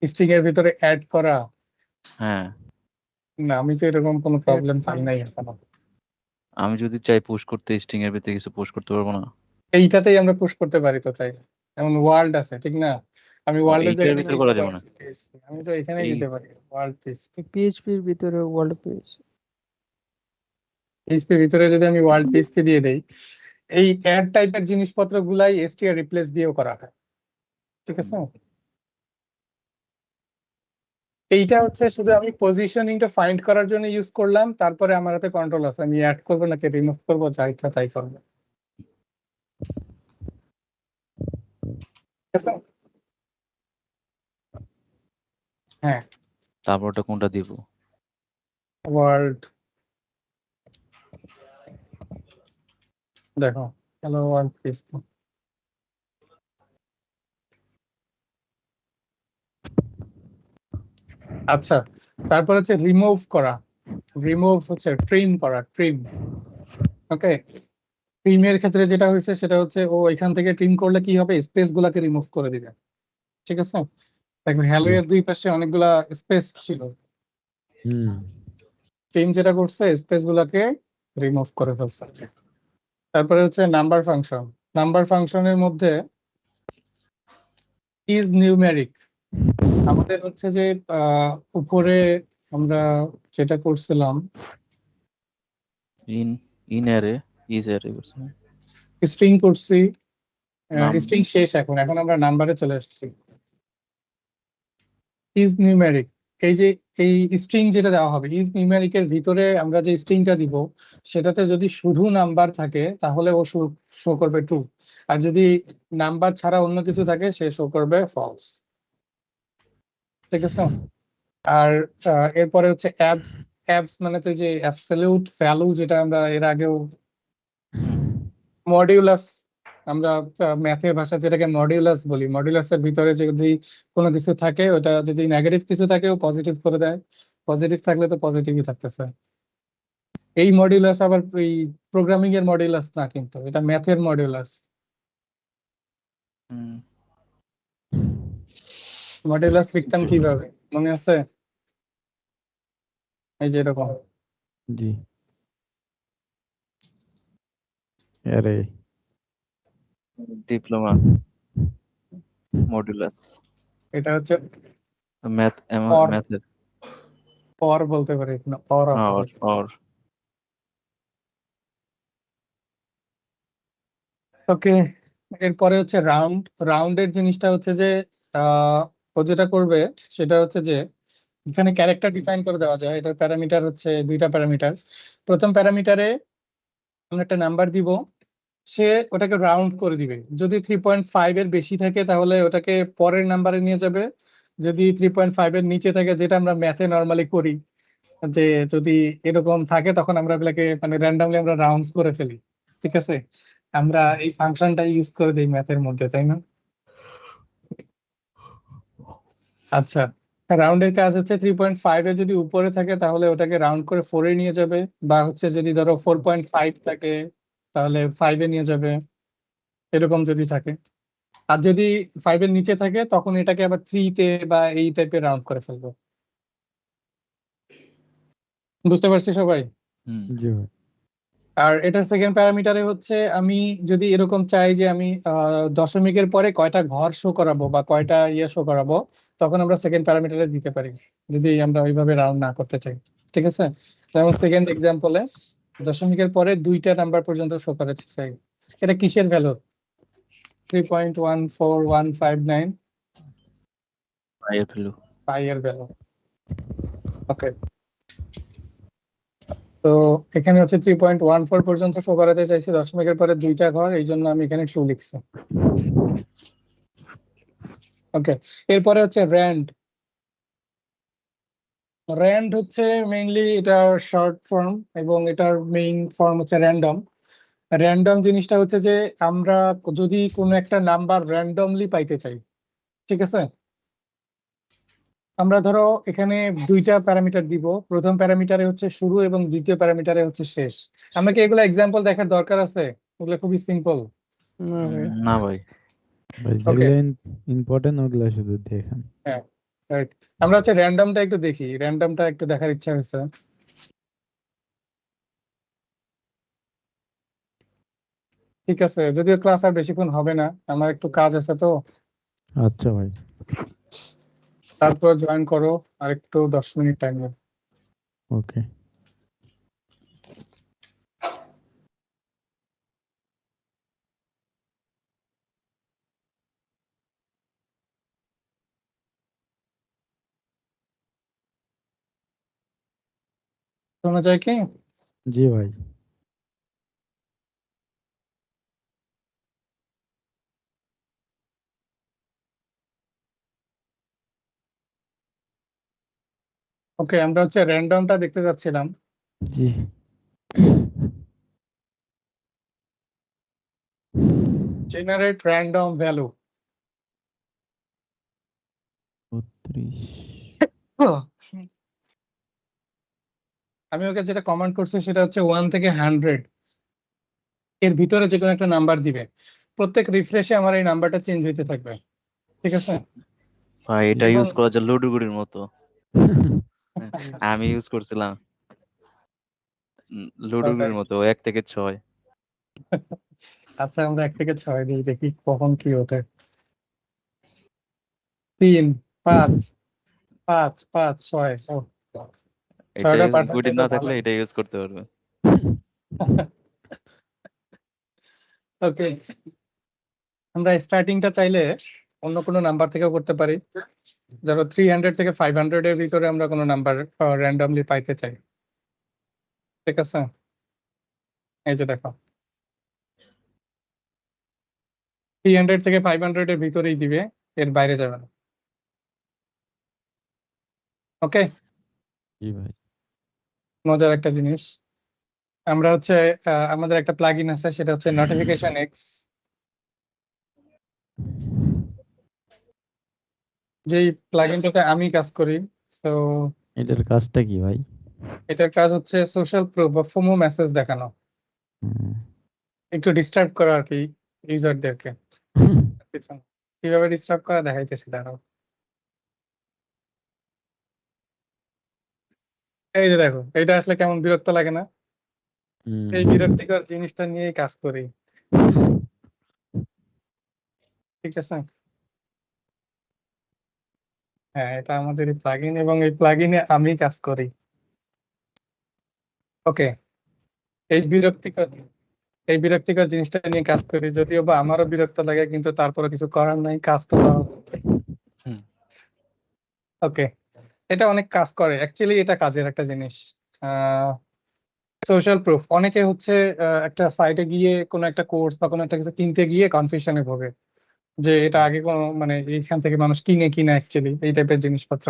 স্ট্রিং এর ভিতরে অ্যাড করা? হ্যাঁ, না, আমি তো এরকম কোনো প্রবলেম পাই নাই এখনো। আমি যদি চাই পুশ করতে স্ট্রিং এর ভিতরে কিছু পুশ করতে পারবো না? এইটাতেই আমরা পুশ করতে পারি তো চাইলে, এমন ওয়ার্ল্ড আছে ঠিক না, আমি ওয়ার্ল্ডের এইটার জায়গায় ভিতরে করা যাবে না। আমি তো এখানেই এই দিতে পারি ওয়ার্ল্ড পিএইচপির ভিতরে ওয়ার্ল্ড পেজ পিএসপির ভিতরে যদি আমি ওয়ার্ল্ড পিএসপি দিয়ে দেই, এই অ্যাড টাইপের জিনিসপত্র গুলাই এসটিআর রিপ্লেস দিয়েও করা হয়। ঠিক আছে, এইটা হচ্ছে শুধু আমি পজিশনিংটা ফাইন্ড করার জন্য ইউজ করলাম, তারপরে আমার হাতে কন্ট্রোল আছে, আমি অ্যাড করবো নাকি রিমুভ করবো, যা ইচ্ছা তাই করবো। ঠিক আছে? হ্যাঁ, তারপর ওটা কোনটা দিব? ওয়ার্ল্ড, দেখো হ্যালো ওয়ার্ল্ড পিএসপি। আচ্ছা, তারপর হচ্ছে রিমুভ করা, রিমুভ হচ্ছে ট্রিম করা, ট্রিম। ওকে, ট্রিমের ক্ষেত্রে যেটা হয়েছে সেটা হচ্ছে ও এখান থেকে ট্রিম করলে কি হবে, স্পেস গুলাকে রিমুভ করে দিবে। ঠিক আছে, দেখো হ্যালো এর দুই পাশে অনেকগুলা স্পেস ছিল, হুম ট্রিম যেটা করছে স্পেস গুলাকে রিমুভ করে ফেলছে। তারপরে হচ্ছে নাম্বার ফাংশন, নাম্বার ফাংশনের মধ্যে ইজ নিউমেরিক, আমাদের হচ্ছে যে উপরে আমরা যেটা করছিলাম ইন অ্যারে ইজ অ্যারে করছে না? স্ট্রিং করছি, নাম স্ট্রিং শেষ, এখন এখন আমরা নাম্বারে চলে আসছি। ইজ নিউমেরিক, এই যে এই স্ট্রিং যেটা দেওয়া হবে ইজ নিউমেরিকের ভিতরে আমরা যে স্ট্রিংটা দিব সেটাতে যদি শুধু নাম্বার থাকে তাহলে ও শো করবে ট্রু, আর যদি নাম্বার ছাড়া অন্য কিছু থাকে সে শো করবে ফলস। ঠিক আছে, আর এরপরে হচ্ছে অ্যাবস, অ্যাবস মানে তো এই যে অ্যাবসলিউট ভ্যালু, যেটা আমরা এর আগেও মডিউলাস, আমরা ম্যাথের ভাষা যেটাকে মডিউলাস বলি, মডিউলাসের ভিতরে যদি কোনো কিছু থাকে ওটা যদি নেগেটিভ কিছু থাকে ও পজিটিভ করে দেয়, পজিটিভ থাকলে তো পজিটিভই থাকতেছে। এই মডিউলাস আবার এই প্রোগ্রামিং এর মডিউলাস না, কিন্তু এটা ম্যাথের মডিউলাস। মডিউলাস লিখতাম কিভাবে মনে আছে? এই যে এরকম, জি আরে ডিপ্লোমা মডুলাস এটা হচ্ছে ম্যাথ or, ম্যাথের or বলতে পারি না, or অর ওকে। এরপরে হচ্ছে রাউন্ড, রাউন্ডের জিনিসটা হচ্ছে যে ও যেটা করবে সেটা হচ্ছে যে এখানে ক্যারেক্টার ডিফাইন করে দেওয়া যায়, এটার প্যারামিটার হচ্ছে দুইটা প্যারামিটার। প্রথম প্যারামিটারে আমরা একটা নাম্বার দিব, সে ওটাকে রাউন্ড করে দিবে, যদি 3.5 এর বেশি থাকে তাহলে ওটাকে পরের নাম্বারে নিয়ে যাবে, যদি 3.5 এর নিচে থাকে, যেটা আমরা ম্যাথে নর্মালি করি যে যদি এরকম থাকে তখন আমরা এগুলাকে মানে র্যান্ডমলি আমরা রাউন্ড করে ফেলি। ঠিক আছে, আমরা এই ফাংশনটা ইউজ করে দিই ম্যাথের মধ্যে, তাই না? আচ্ছা, রাউন্ডের কাজ হচ্ছে 3.5 এ যদি উপরে থাকে তাহলে ওটাকে রাউন্ড করে 4 এ নিয়ে যাবে, বা হচ্ছে যদি ধরো 4.5 থাকে তাহলে 5 এ নিয়ে যাবে, এরকম যদি থাকে। আর যদি 5 এর নিচে থাকে তখন এটাকে আবার 3 তে বা এই টাইপের রাউন্ড করে ফেলবো। বুঝতে পারছি সবাই? জি ভাই আর এটার সেকেন্ড প্যারামিটারে হচ্ছে আমি যদি এরকম চাই যে আমি দশমিকের পরে কয়টা ঘর শো করাবো বা কয়টা ইয়ে শো করাবো, তখন আমরা সেকেন্ড প্যারামিটারে দিতে পারি, যদি আমরা ওইভাবে রাউন্ড না করতে চাই। ঠিক আছে, যেমন সেকেন্ড এক্সাম্পলে দশমিকের পরে 2টা নাম্বার পর্যন্ত শো করাতে চাই। এটা কিসের ভ্যালু? 3.14159 পায়ের ভ্যালু। পাই এর ভ্যালু। ওকে, তো এখানে হচ্ছে 3.14 পর্যন্ত শো করাতে চাইছি, দশমিকের পরে 2টা ঘর, এই জন্য আমি এখানে 2 লিখছি। ওকে, এরপরে হচ্ছে র্যান্ড। র্যান্ড হচ্ছে মেইনলি এটার শর্ট ফর্ম এবং এটার মেইন ফর্ম হচ্ছে র্যান্ডম। র্যান্ডম জিনিসটা হচ্ছে যে আমরা যদি কোনো একটা নাম্বার র্যান্ডমলি পাইতে চাই, ঠিক আছে, আমরা ধরো এখানে 2টা প্যারামিটার দিব, প্রথম প্যারামিটারে হচ্ছে শুরু এবং দ্বিতীয় প্যারামিটারে হচ্ছে শেষ। আমাকে এগুলো এক্সাম্পল দেখার দরকার আছে? এগুলো খুবই সিম্পল। না ভাই, না ভাই। ভাই Okay. যেগুলো ইম্পর্টেন্ট ওগুলা শুধু দেখেন। হ্যাঁ, রাইট। আমরা হচ্ছে র্যান্ডমটা একটু দেখি, র্যান্ডমটা একটু দেখার ইচ্ছা হয়েছে। ঠিক আছে, যদিও ক্লাস আর বেশিক্ষণ হবে না, আমার একটু কাজ আছে, তো আচ্ছা ভাই, তারপর জয়েন করো, আর একটু 10 মিনিট টাইম নেবে। ওকে। শোনা যায় কি? জি ভাই। ওকে, আমরা হচ্ছে র্যান্ডমটা দেখতে যাচ্ছিলাম। জি। Generate random value. 32। আমি ওকে যেটা কমান্ড করছি সেটা হচ্ছে 1 থেকে 100 এর ভিতরে যে কোনো একটা নাম্বার দিবে। প্রত্যেক রিফ্রেশে আমার এই নাম্বারটা চেঞ্জ হইতে থাকবে, ঠিক আছে। ভাই এটা এবং ইউজ করা যায় লুডুগুড়ির মতো। আমি ইউজ করছিলাম লুডুগুড়ির মতো 1 থেকে 6। আচ্ছা, আমরা 1 থেকে 6 দিই, দেখি কখন কি ওঠে। 3, 5, 5, 5, 6। ও, এটা 6টা গুটি পার্সেন্টেজ না ভালো। থাকলে এটা ইউজ করতে পারবে। ওকে, আমরা স্টার্টিংটা চাইলে অন্য কোনো নাম্বার থেকেও করতে পারি। ধরো 300 থেকে 500 এর ভিতরে আমরা কোনো নাম্বার র্যান্ডমলি পাইতে চাই, ঠিক আছে। এই যে দেখো, 300 থেকে 500 এর ভিতরেই দিবে, এর বাইরে যাবে না। ওকে, জি ভাই। মজার একটা জিনিস। আমরা হচ্ছে আমাদের একটা প্লাগইন আছে, সেটা হচ্ছে নোটিফিকেশন এক্স। যেই প্লাগইনটাতে আমি কাজ করি, তো এটার কাজটা কি ভাই? এটার কাজ হচ্ছে সোশ্যাল প্রুফ বা ফোমো মেসেজ দেখানো, হুম। একটু ডিস্টার্ব করা আর কি ইউজারদেরকে। কিভাবে ডিস্টার্ব করা দেখাইতেছি, দাঁড়াও। এই যে দেখো, এটা আসলে কেমন বিরক্ত লাগে না? হুম। এই বিরক্তিকর জিনিসটা নিয়েই কাজ করি, ঠিক আছে। হ্যাঁ, এটা আমাদের প্লাগইন এবং এই প্লাগইনে আমি কাজ করি। ওকে, এই বিরক্তিকর এই বিরক্তিকর জিনিসটা নিয়ে কাজ করি, যদিও বা আমারও বিরক্ত লাগে, কিন্তু তারপরে কিছু করার নাই, কাজ তো করা লাগবে। হুম। ওকে, এটা অনেক কাজ করে, অ্যাকচুয়ালি এটা কাজের একটা জিনিস। সোশ্যাল প্রুফ, অনেকে হচ্ছে একটা সাইটে গিয়ে কোনো একটা কোর্স বা কোনো একটা কিছু কিনতে গিয়ে কনফিউশনে ভোগে যে এটা আগে কোনো মানে এইখান থেকে মানুষ কিনে কিনা অ্যাকচুয়ালি এই টাইপের জিনিসপত্র।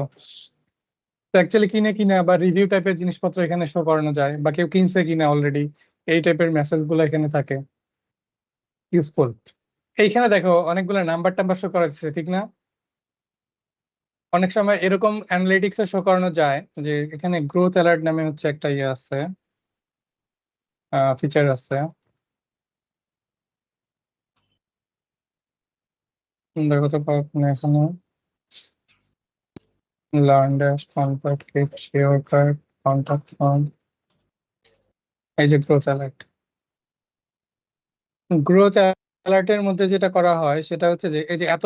তো অ্যাকচুয়ালি কিনে কিনা বা রিভিউ টাইপের জিনিসপত্র এখানে শো করানো যায়, বা কেউ কিনছে কিনা অলরেডি, এই টাইপের মেসেজ গুলো এখানে থাকে, ইউজফুল। এইখানে দেখো অনেকগুলো নাম্বার টাম্বার শো করা যাচ্ছে, ঠিক না? অনেক সময় এরকম অ্যানালিটিক্স শো করানো যায় যে এখানে গ্রোথ অ্যালার্ট নামে হচ্ছে একটা ইয়ে আছে, ফিচার আছে। দেখো তো মানে এখানে learn dash contact click share card contact form, এই যে গ্রোথ অ্যালার্ট, গ্রোথ অ্যালার্টের মধ্যে যেটা করা হয় সেটা হচ্ছে যে এই যে এত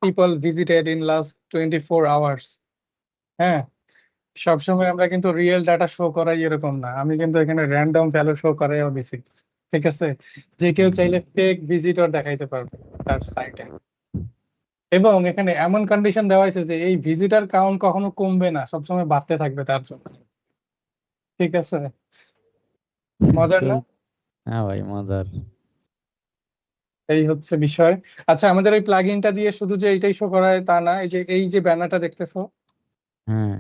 people visited in last 24 hours, হ্যাঁ, সবসময় আমরা কিন্তু রিয়েল ডাটা শো করাই এরকম না, আমি কিন্তু এখানে র্যান্ডম ভ্যালু শো করাইও দিছি, ঠিক আছে, যে কেউ চাইলে ফেক ভিজিটর দেখাইতে পারবে তার সাইটে। এবং এখানে এমন কন্ডিশন দেওয়া হয়েছে যে এই ভিজিটর কাউন্ট কখনো কমবে না, সবসময় বাড়তে থাকবে তার জন্য, ঠিক আছে, মজার না? হ্যাঁ ভাই মজার। এই হচ্ছে বিষয়। আচ্ছা, আমাদের এই প্লাগইনটা দিয়ে শুধু যে এইটাই শো করায় তা না, এই যে ব্যানারটা দেখতেছো, হ্যাঁ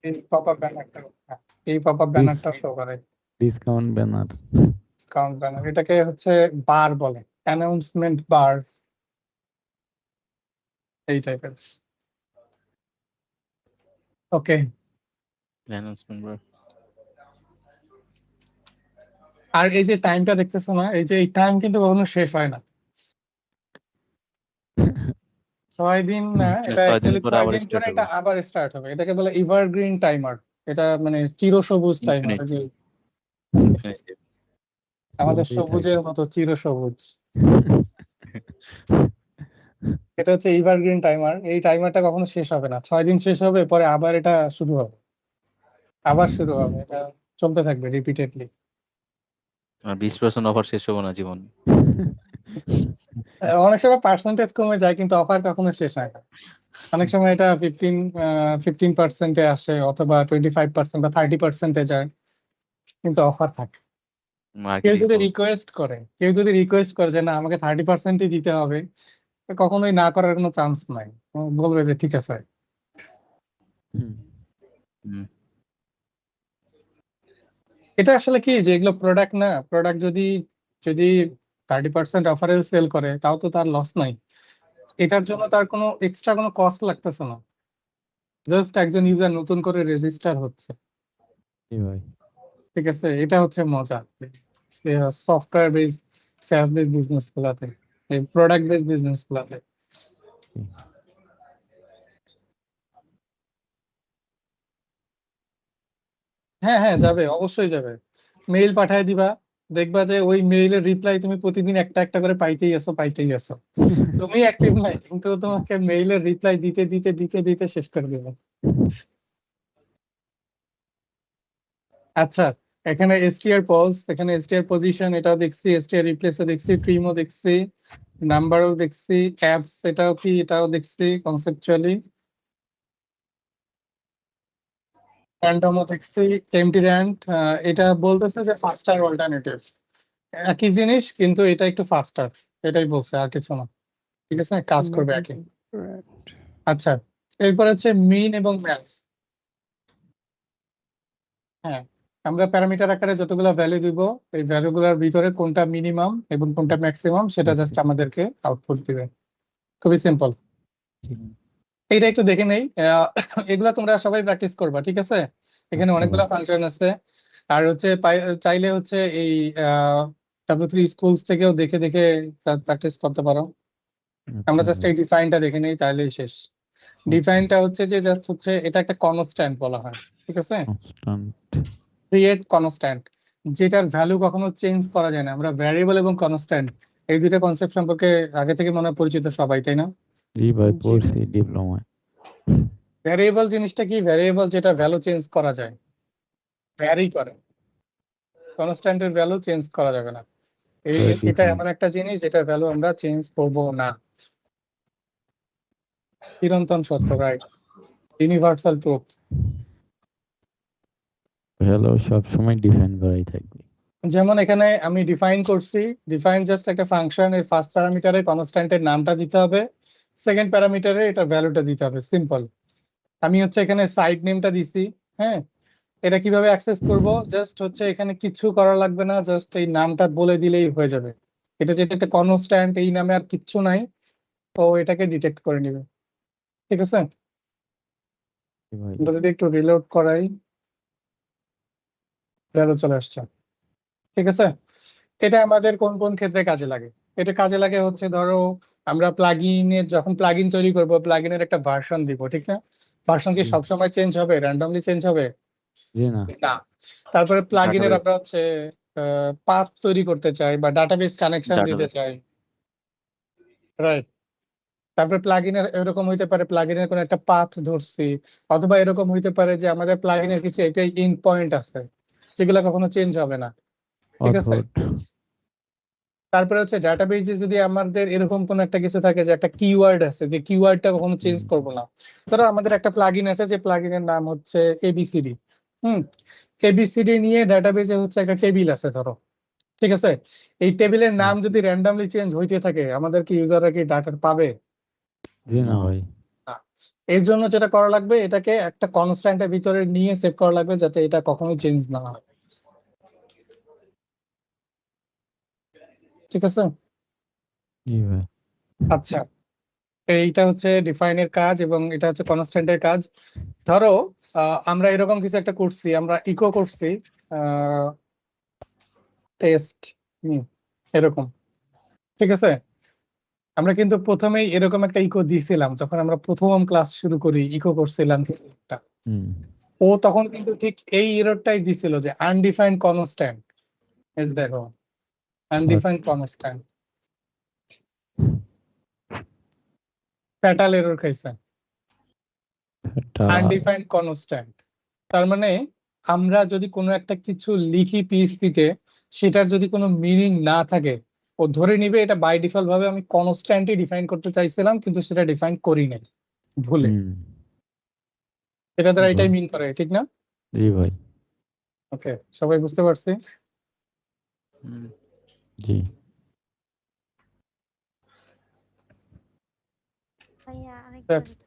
এই পপআপ ব্যানারটা, এই পপআপ ব্যানারটা শো করে, ডিসকাউন্ট ব্যানার। ডিসকাউন্ট ব্যানার, এটাকে হচ্ছে বার বলে, অ্যানাউন্সমেন্ট বার, এই টাইপের। ওকে, অ্যানাউন্সমেন্ট বার। আর এই যে টাইমটা দেখতেছো না, এই যে এই টাইম কিন্তু কখনো শেষ হয় না, 6 দিন না, এটা 6 দিন অ্যাকচুয়ালি পরে 6 আবার দিন স্টার্ট পরে হবে। এটা আবার স্টার্ট হবে, এটাকে বলে এভারগ্রিন টাইমার, এটা মানে চিরসবুজ টাইমার, ইনফিনিট, যে ইনফিনিট। আমাদের চলতেই থাকে। সবুজের মতো চিরসবুজ, এটা হচ্ছে এভারগ্রিন টাইমার। এই টাইমারটা কখনো শেষ হবে না, 6 দিন শেষ হবে, পরে আবার এটা শুরু হবে, আবার শুরু হবে, এটা চলতে থাকবে রিপিটেডলি। আর 20% অফার শেষ হবে না জীবন। অনেক সময় পার্সেন্টেজ কমে যায় কিন্তু অফার কখনো শেষ হয় না, অনেক সময় এটা 15% আসে, অথবা 25% বা 30% যায়, কিন্তু অফার থাকে। কেউ মার্কেটিং যদি ফোর্স। রিকোয়েস্ট করে যে না আমাকে 30%ই দিতে হবে, কখনোই না করার কোনো চান্স নাই, ও বলবে যে ঠিক আছে। হুম। এটা আসলে কি যে এগুলো প্রোডাক্ট না, প্রোডাক্ট যদি যদি 30% অফারেও সেল করে তাও তো তার লস নাই, এটার জন্য তার কোনো এক্সট্রা কোনো কস্ট লাগতেছে না, জাস্ট একজন ইউজার নতুন করে রেজিস্টার হচ্ছে, জি ভাই। ঠিক আছে, এটা হচ্ছে মজা software base SaaS base business গুলাতে, এই প্রোডাক্ট বেস বিজনেস গুলাতে। হ্যাঁ হ্যাঁ, যাবে, অবশ্যই যাবে, মেইল পাঠায় দিবা, দেখবা যে ওই মেইলের রিপ্লাই তুমি প্রতিদিন একটা একটা করে পাইতেই আছো, তুমি অ্যাক্টিভ নাই কিন্তু তোমাকে মেইলের রিপ্লাই দিতে দিতে দিতে দিতে শেষ করে দেবে। আচ্ছা, এখানে এখানে এসটিআর পজিশন এটাও দেখছি, এসটিআর রিপ্লেসও দেখছি, ট্রিমও দেখছি, নাম্বারও দেখছি, অ্যাপস এটাও কি এটাও দেখছি কনসেপচুয়ালি, র্যান্ডমও দেখছি, এমটি র্যান্ড, এটা বলতেছে যে ফাস্টার অল্টারনেটিভ, একই জিনিস কিন্তু এটা একটু ফাস্টার, এটাই বলছে, আর কিছু না, ঠিক আছে, কাজ করবে একই। Right. আচ্ছা, এরপর হচ্ছে মিন এবং ম্যাক্স। হ্যাঁ, আমরা প্যারামিটার আকারে যতগুলো ভ্যালু দিব, এই ভ্যালুগুলোর ভিতরে কোনটা মিনিমাম এবং কোনটা ম্যাক্সিমাম সেটা জাস্ট আমাদেরকে আউটপুট দিবে, খুবই সিম্পল। এইটা একটু দেখে নেই, এগুলা তোমরা সবাই প্র্যাকটিস করবা, ঠিক আছে, এখানে আচ্ছা অনেকগুলো ভাই। ফাংশন আছে, আর হচ্ছে চাইলে হচ্ছে এই W3 স্কুলস থেকেও দেখে দেখে প্র্যাকটিস করতে পারো। আমরা আচ্ছা জাস্ট ভাই। এই ডিফাইনটা দেখে নেই তাহলেই শেষ। ডিফাইনটা হচ্ছে যে জাস্ট হচ্ছে এটা একটা কনস্ট্যান্ট বলা হয়, ঠিক আছে, কনস্ট্যান্ট। ক্রিয়েট কনস্ট্যান্ট, যেটার ভ্যালু কখনো চেঞ্জ করা যায় না। আমরা ভ্যারিয়েবল এবং কনস্ট্যান্ট এই দুইটা কনসেপ্ট সম্পর্কে আগে থেকে মনে হয় পরিচিত সবাই, তাই না? জি ভাই জি। পড়ছি ডিপ্লোমায়। ভ্যারিয়েবল জিনিসটা কি? ভ্যারিয়েবল যেটা ভ্যালু চেঞ্জ করা যায়, ভ্যারি করে, কনস্ট্যান্টের ভ্যালু চেঞ্জ করা যাবে না। এটা এমন একটা জিনিস যেটার ভ্যালু আমরা চেঞ্জ করব না, চিরন্তন সত্য, রাইট, ইউনিভার্সাল ট্রুথ। ভ্যালু সব সময় ডিফাইন করাই থাকবে। যেমন এখানে আমি ডিফাইন করছি, ডিফাইন জাস্ট একটা ফাংশন, এর ফার্স্ট প্যারামিটারে কনস্ট্যান্টের নামটা দিতে হবে, সেকেন্ড প্যারামিটারে এটা ভ্যালুটা দিতে হবে, সিম্পল। আমি হচ্ছে এখানে সাইট নেমটা দিছি, হ্যাঁ, এটা কিভাবে অ্যাক্সেস করব? জাস্ট হচ্ছে এখানে কিছু করা লাগবে না, জাস্ট এই নামটা বলে দিলেই হয়ে যাবে। এটা যেটা একটা কনস্ট্যান্ট, এই নামে আর কিচ্ছু নাই, তো এটাকে ডিটেক্ট করে নিবে, ঠিক আছে। জি ভাই। আমরা যদি একটু রিলোড করাই, ভ্যালু চলে আসছে, ঠিক আছে। এটা আমাদের কোন কোন ক্ষেত্রে কাজে লাগে? এটা কাজে লাগে হচ্ছে ধরো আমরা প্লাগইনের যখন প্লাগইন তৈরি করব, প্লাগইনের একটা ভার্সন দিব, ঠিক না? ভার্সন কি জি। সবসময় চেঞ্জ হবে, র্যান্ডমলি চেঞ্জ হবে জি না। না। তারপরে প্লাগইনের Database। আমরা হচ্ছে পাথ তৈরি করতে চাই বা ডাটাবেস কানেকশন দিতে ডাটাবেস চাই, রাইট? তারপরে প্লাগইনের এরকম হইতে পারে প্লাগইনের কোনো একটা পাথ ধরছি, অথবা এরকম হইতে পারে যে আমাদের প্লাগইনের কিছু এপিআই ইন পয়েন্ট আছে যেগুলো কখনো চেঞ্জ হবে না, ঠিক আছে? অথট তারপরে হচ্ছে ডাটাবেজে যদি আমাদের এরকম কোনো একটা কিছু থাকে যে একটা কিওয়ার্ড আছে, যে কিওয়ার্ডটা কখনো চেঞ্জ করব না। ধরো আমাদের একটা প্লাগইন আছে, যে প্লাগইনের নাম হচ্ছে এবিসিডি। এবিসিডি নিয়ে ডাটাবেজে হচ্ছে একটা টেবিল আছে ধরো, ঠিক আছে? এই টেবিলের নাম যদি র্যান্ডমলি চেঞ্জ হইতে থাকে, আমাদের কি ইউজাররা কি ডাটা পাবে? জি না ভাই। না। এর জন্য যেটা করা লাগবে, এটাকে একটা কনস্ট্যান্টের ভিতরে নিয়ে সেভ করা লাগবে যাতে এটা কখনোই চেঞ্জ না হয়, ঠিক আছে? জি ভাই। আচ্ছা, এইটা হচ্ছে ডিফাইনের কাজ এবং এটা হচ্ছে কনস্ট্যান্টের কাজ। ধরো আমরা এরকম কিছু একটা করছি, আমরা ইকো করছি টেস্ট এরকম, ঠিক আছে? আমরা কিন্তু প্রথমেই এরকম একটা ইকো দিয়েছিলাম, যখন আমরা প্রথম ক্লাস শুরু করি ইকো করছিলাম কিছু একটা। হুম ও তখন কিন্তু ঠিক এই এররটাই দিছিল যে আনডিফাইন্ড কনস্ট্যান্ট। দেখো, আনডিফাইন্ড কনস্ট্যান্ট ফ্যাটাল এরর খাইছে, এটা আনডিফাইন্ড কনস্ট্যান্ট। তার মানে আমরা যদি কোনো একটা কিছু লিখি পিএইচপিতে, সেটার যদি কোনো মিনিং না থাকে, ও ধরে নিবে এটা বাই ডিফল্ট ভাবে আমি কনস্ট্যান্টই ডিফাইন করতে চাইছিলাম, কিন্তু সেটা ডিফাইন করি নাই ভুলে। হুম এটা দ্বারা এটাই বাহ। মিন করে, ঠিক না? জি ভাই। ওকে, সবাই বুঝতে পারছি? হুম, জি ভাইয়া আরেকবার That's-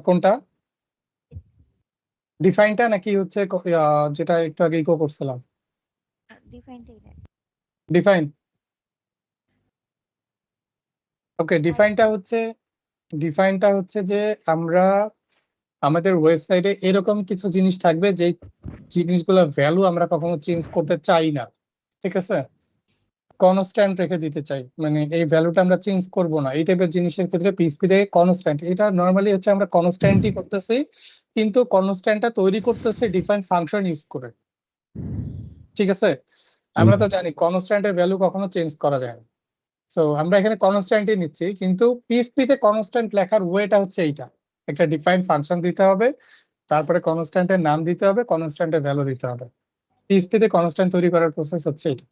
কোনটা ডিফাইনটা নাকি হচ্ছে যেটা একটু আগে ইকো করছিলাম? ডিফাইনটাই দেন। ডিফাইন। ওকে, ডিফাইনটা হচ্ছে যে আমরা আমাদের ওয়েবসাইটে এরকম কিছু জিনিস থাকবে যে জিনিসগুলোর ভ্যালু আমরা কখনো চেঞ্জ করতে চাই না, ঠিক আছে? কনস্ট্যান্ট রেখে দিতে চাই, মানে এই ভ্যালুটা আমরা চেঞ্জ করব না, এই টাইপের জিনিসের ক্ষেত্রে পিএইচপি তে কনস্ট্যান্ট, এটা নরমালি হচ্ছে আমরা কনস্ট্যান্টই করতেছি, কিন্তু কনস্ট্যান্টটা তৈরি করতেছে ডিফাইন ফাংশন ইউজ করে, ঠিক আছে? আমরা তো জানি কনস্ট্যান্টের ভ্যালু কখনো চেঞ্জ করা যায় না, সো আমরা এখানে কনস্ট্যান্টই নিচ্ছি, কিন্তু পিএইচপি তে কনস্ট্যান্ট লেখার ওয়েটা হচ্ছে এইটা, একটা ডিফাইন ফাংশন দিতে হবে, তারপরে কনস্ট্যান্টের নাম দিতে হবে, কনস্ট্যান্টের ভ্যালু দিতে হবে। পিএইচপি তে কনস্ট্যান্ট তৈরি করার প্রসেস হচ্ছে এটা।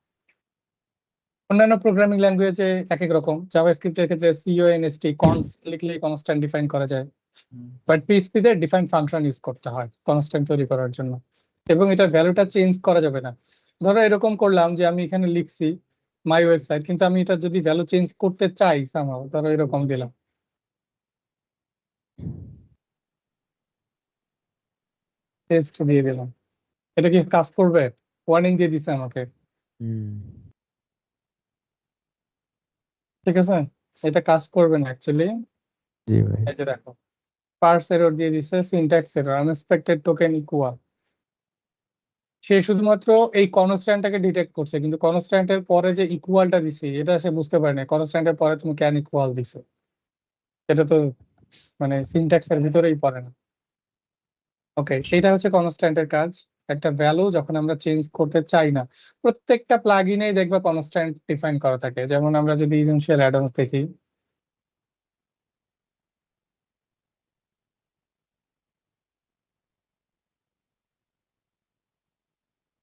অন্যান্য প্রোগ্রামিং ল্যাঙ্গুয়েজে এক এক রকম, জাভাস্ক্রিপ্টের ক্ষেত্রে CONST কনস্ট লিখলে কনস্ট্যান্ট ডিফাইন করা যায়, বাট পিএইচপি তে ডিফাইন ফাংশন ইউজ করতে হয় কনস্ট্যান্ট তৈরি করার জন্য, এবং এটার ভ্যালুটা চেঞ্জ করা যাবে না। ধরো এরকম করলাম যে আমি এখানে লিখছি মাই ওয়েবসাইট, কিন্তু আমি এটা যদি ভ্যালু চেঞ্জ করতে চাই সামহাও, ধরো এরকম দিলাম, টেস্ট দিয়ে দিলাম, এটা কি কাজ করবে? ওয়ার্নিং দিয়ে দিছে আমাকে, হুম ঠিক আছে? এটা কাজ করবে না অ্যাকচুয়ালি। জি ভাই। এই যে দেখো, পার্স এরর দিয়ে দিছে, syntax error, unexpected token equal. সে শুধুমাত্র এই কনস্ট্যান্টটাকে ডিটেক্ট করছে, কিন্তু কনস্ট্যান্টের পরে যে ইকুয়ালটা দিছি এটা সে বুঝতে পারে না, কনস্ট্যান্টের পরে তুমি ক্যান ইকুয়াল দিছো, এটা তো মানে সিনট্যাক্স এর ভিতরেই পড়ে না। ওকে, এটা হচ্ছে কনস্ট্যান্টের কাজ, একটা ভ্যালু যখন আমরা চেঞ্জ করতে চাই না। প্রত্যেকটা প্লাগইনেই দেখবা কনস্ট্যান্ট ডিফাইন করা থাকে, যেমন আমরা যদি ইসেনশিয়াল অ্যাডঅনস দেখি,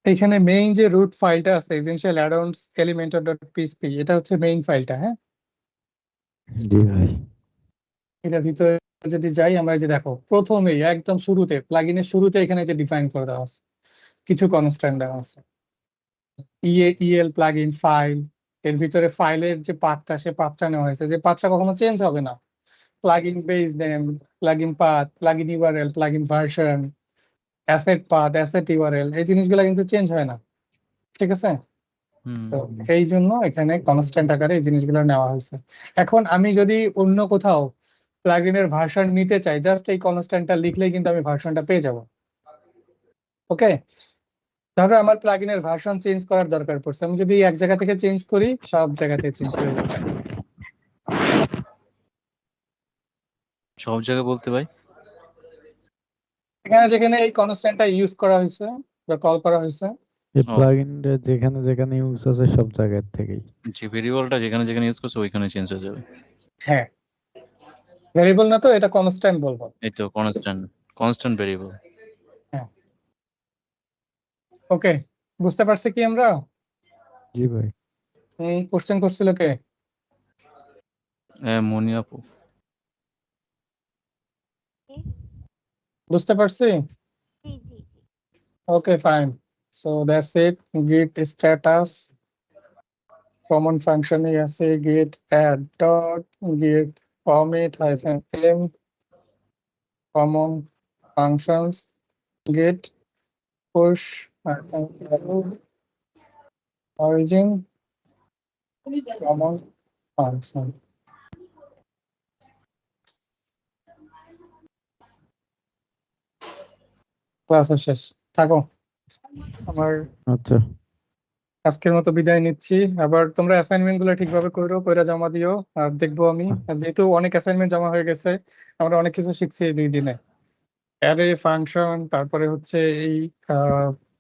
এখানে মেইন যে রুট ফাইলটা আছে essential add-ons Elementor dot PHP, এটা হচ্ছে মেইন ফাইলটা, হ্যাঁ? জি ভাই। এটার ভিতরে যদি যাই, আমরা এই যে দেখো প্রথমেই একদম শুরুতে প্লাগইনের শুরুতে এখানে যে ডিফাইন করে দেওয়া আছে, কিছু কনস্ট্যান্ট দেওয়া আছে, ইএল প্লাগইন ফাইল, এর ভিতরে ফাইলের যে পাথটা, সে পাথটা নেওয়া হয়েছে, যে পাথটা কখনো চেঞ্জ হবে না, plugin base name, plugin path, plugin URL, plugin version, asset path, asset URL, এই জিনিসগুলো কিন্তু চেঞ্জ হয় না, ঠিক আছে? So, এই জন্য এখানে কনস্ট্যান্ট আকারে এই জিনিসগুলো নেওয়া হয়েছে। এখন আমি যদি অন্য কোথাও প্লাগইনের ভার্সন নিতে চাই, জাস্ট এই কনস্ট্যান্টটা লিখলেই কিন্তু আমি ভার্সনটা পেয়ে যাব। ওকে, ধরো আমার প্লাগইনের ভার্সন চেঞ্জ করার দরকার পড়ছে, আমি যদি এক জায়গা থেকে চেঞ্জ করি, সব জায়গাতে চেঞ্জ হয়ে যাবে। সব জায়গায় বলতে ভাই? এখানে যেখানে এই কনস্ট্যান্টটা ইউজ করা হয়েছে বা কল করা হয়েছে, এই ও প্লাগইনটা যেখানে যেখানে ইউজ আছে সব জায়গার থেকেই। যে ভেরিয়েবলটা যেখানে যেখানে ইউজ করছে ওইখানে চেঞ্জ হয়ে যাবে। হ্যাঁ, ভেরিয়েবল না তো, এটা কনস্ট্যান্ট বলবো। এই তো কনস্ট্যান্ট ভেরিয়েবল। হ্যাঁ, ওকে, বুঝতে পারছি কি আমরা? জি ভাই। কোশ্চেন করছিল কে? মনি আপু। বুঝতে পারছি? জি জি জি Okay, fine. So that's it. Git status. Common function is a git add dot git commit hyphen m. Common functions git push hyphen arrow origin common function. Class শেষ, থাকো। আমার আচ্ছা আজকের মতো বিদায় নিচ্ছি। আবার তোমরা অ্যাসাইনমেন্ট গুলো ঠিকভাবে কইরা জমা দিও, আর দেখবো আমি। আর যেহেতু অনেক অ্যাসাইনমেন্ট জমা হয়ে গেছে, আমরা অনেক কিছু শিখছি এই 2 দিনে। অ্যারে ফাংশন, তারপরে হচ্ছে এই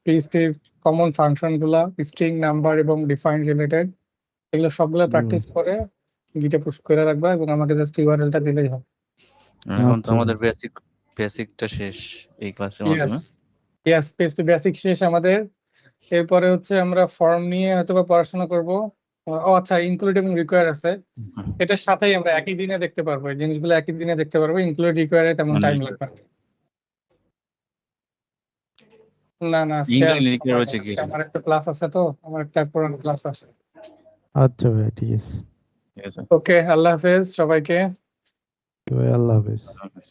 পিএইচপি কমন ফাংশন গুলা, স্ট্রিং নাম্বার এবং ডিফাইন রিলেটেড, এগুলো সবগুলো প্র্যাকটিস করে গিটে পুশ করে রাখবা এবং আমাকে জাস্ট ইউআরএলটা দিলেই হবে। এখন তো আচ্ছা আমাদের বেসিকটা শেষ এই ক্লাসের ইয়েস, মাধ্যমে। ইয়েস, পিএইচপি বেসিক শেষ আমাদের। এরপরে হচ্ছে আমরা ফর্ম নিয়ে হয়তোবা পড়াশোনা করব। ও আচ্ছা, ইনক্লুড এবং রিকোয়ার আছে, এটার সাথেই আমরা একই দিনে দেখতে পারবো, এই জিনিসগুলো একই দিনে দেখতে পারবো। ইনক্লুড রিকোয়ারে তেমন টাইম লাগবে না। না, আজকে আমার একটা ক্লাস আছে, তো আমার একটা পুরানো ক্লাস আছে। আচ্ছা ভাই, ঠিক আছে। ঠিক আছে। ওকে, আল্লাহ হাফেজ সবাইকে। ভাই আল্লাহ হাফেজ। আল্লাহ হাফেজ।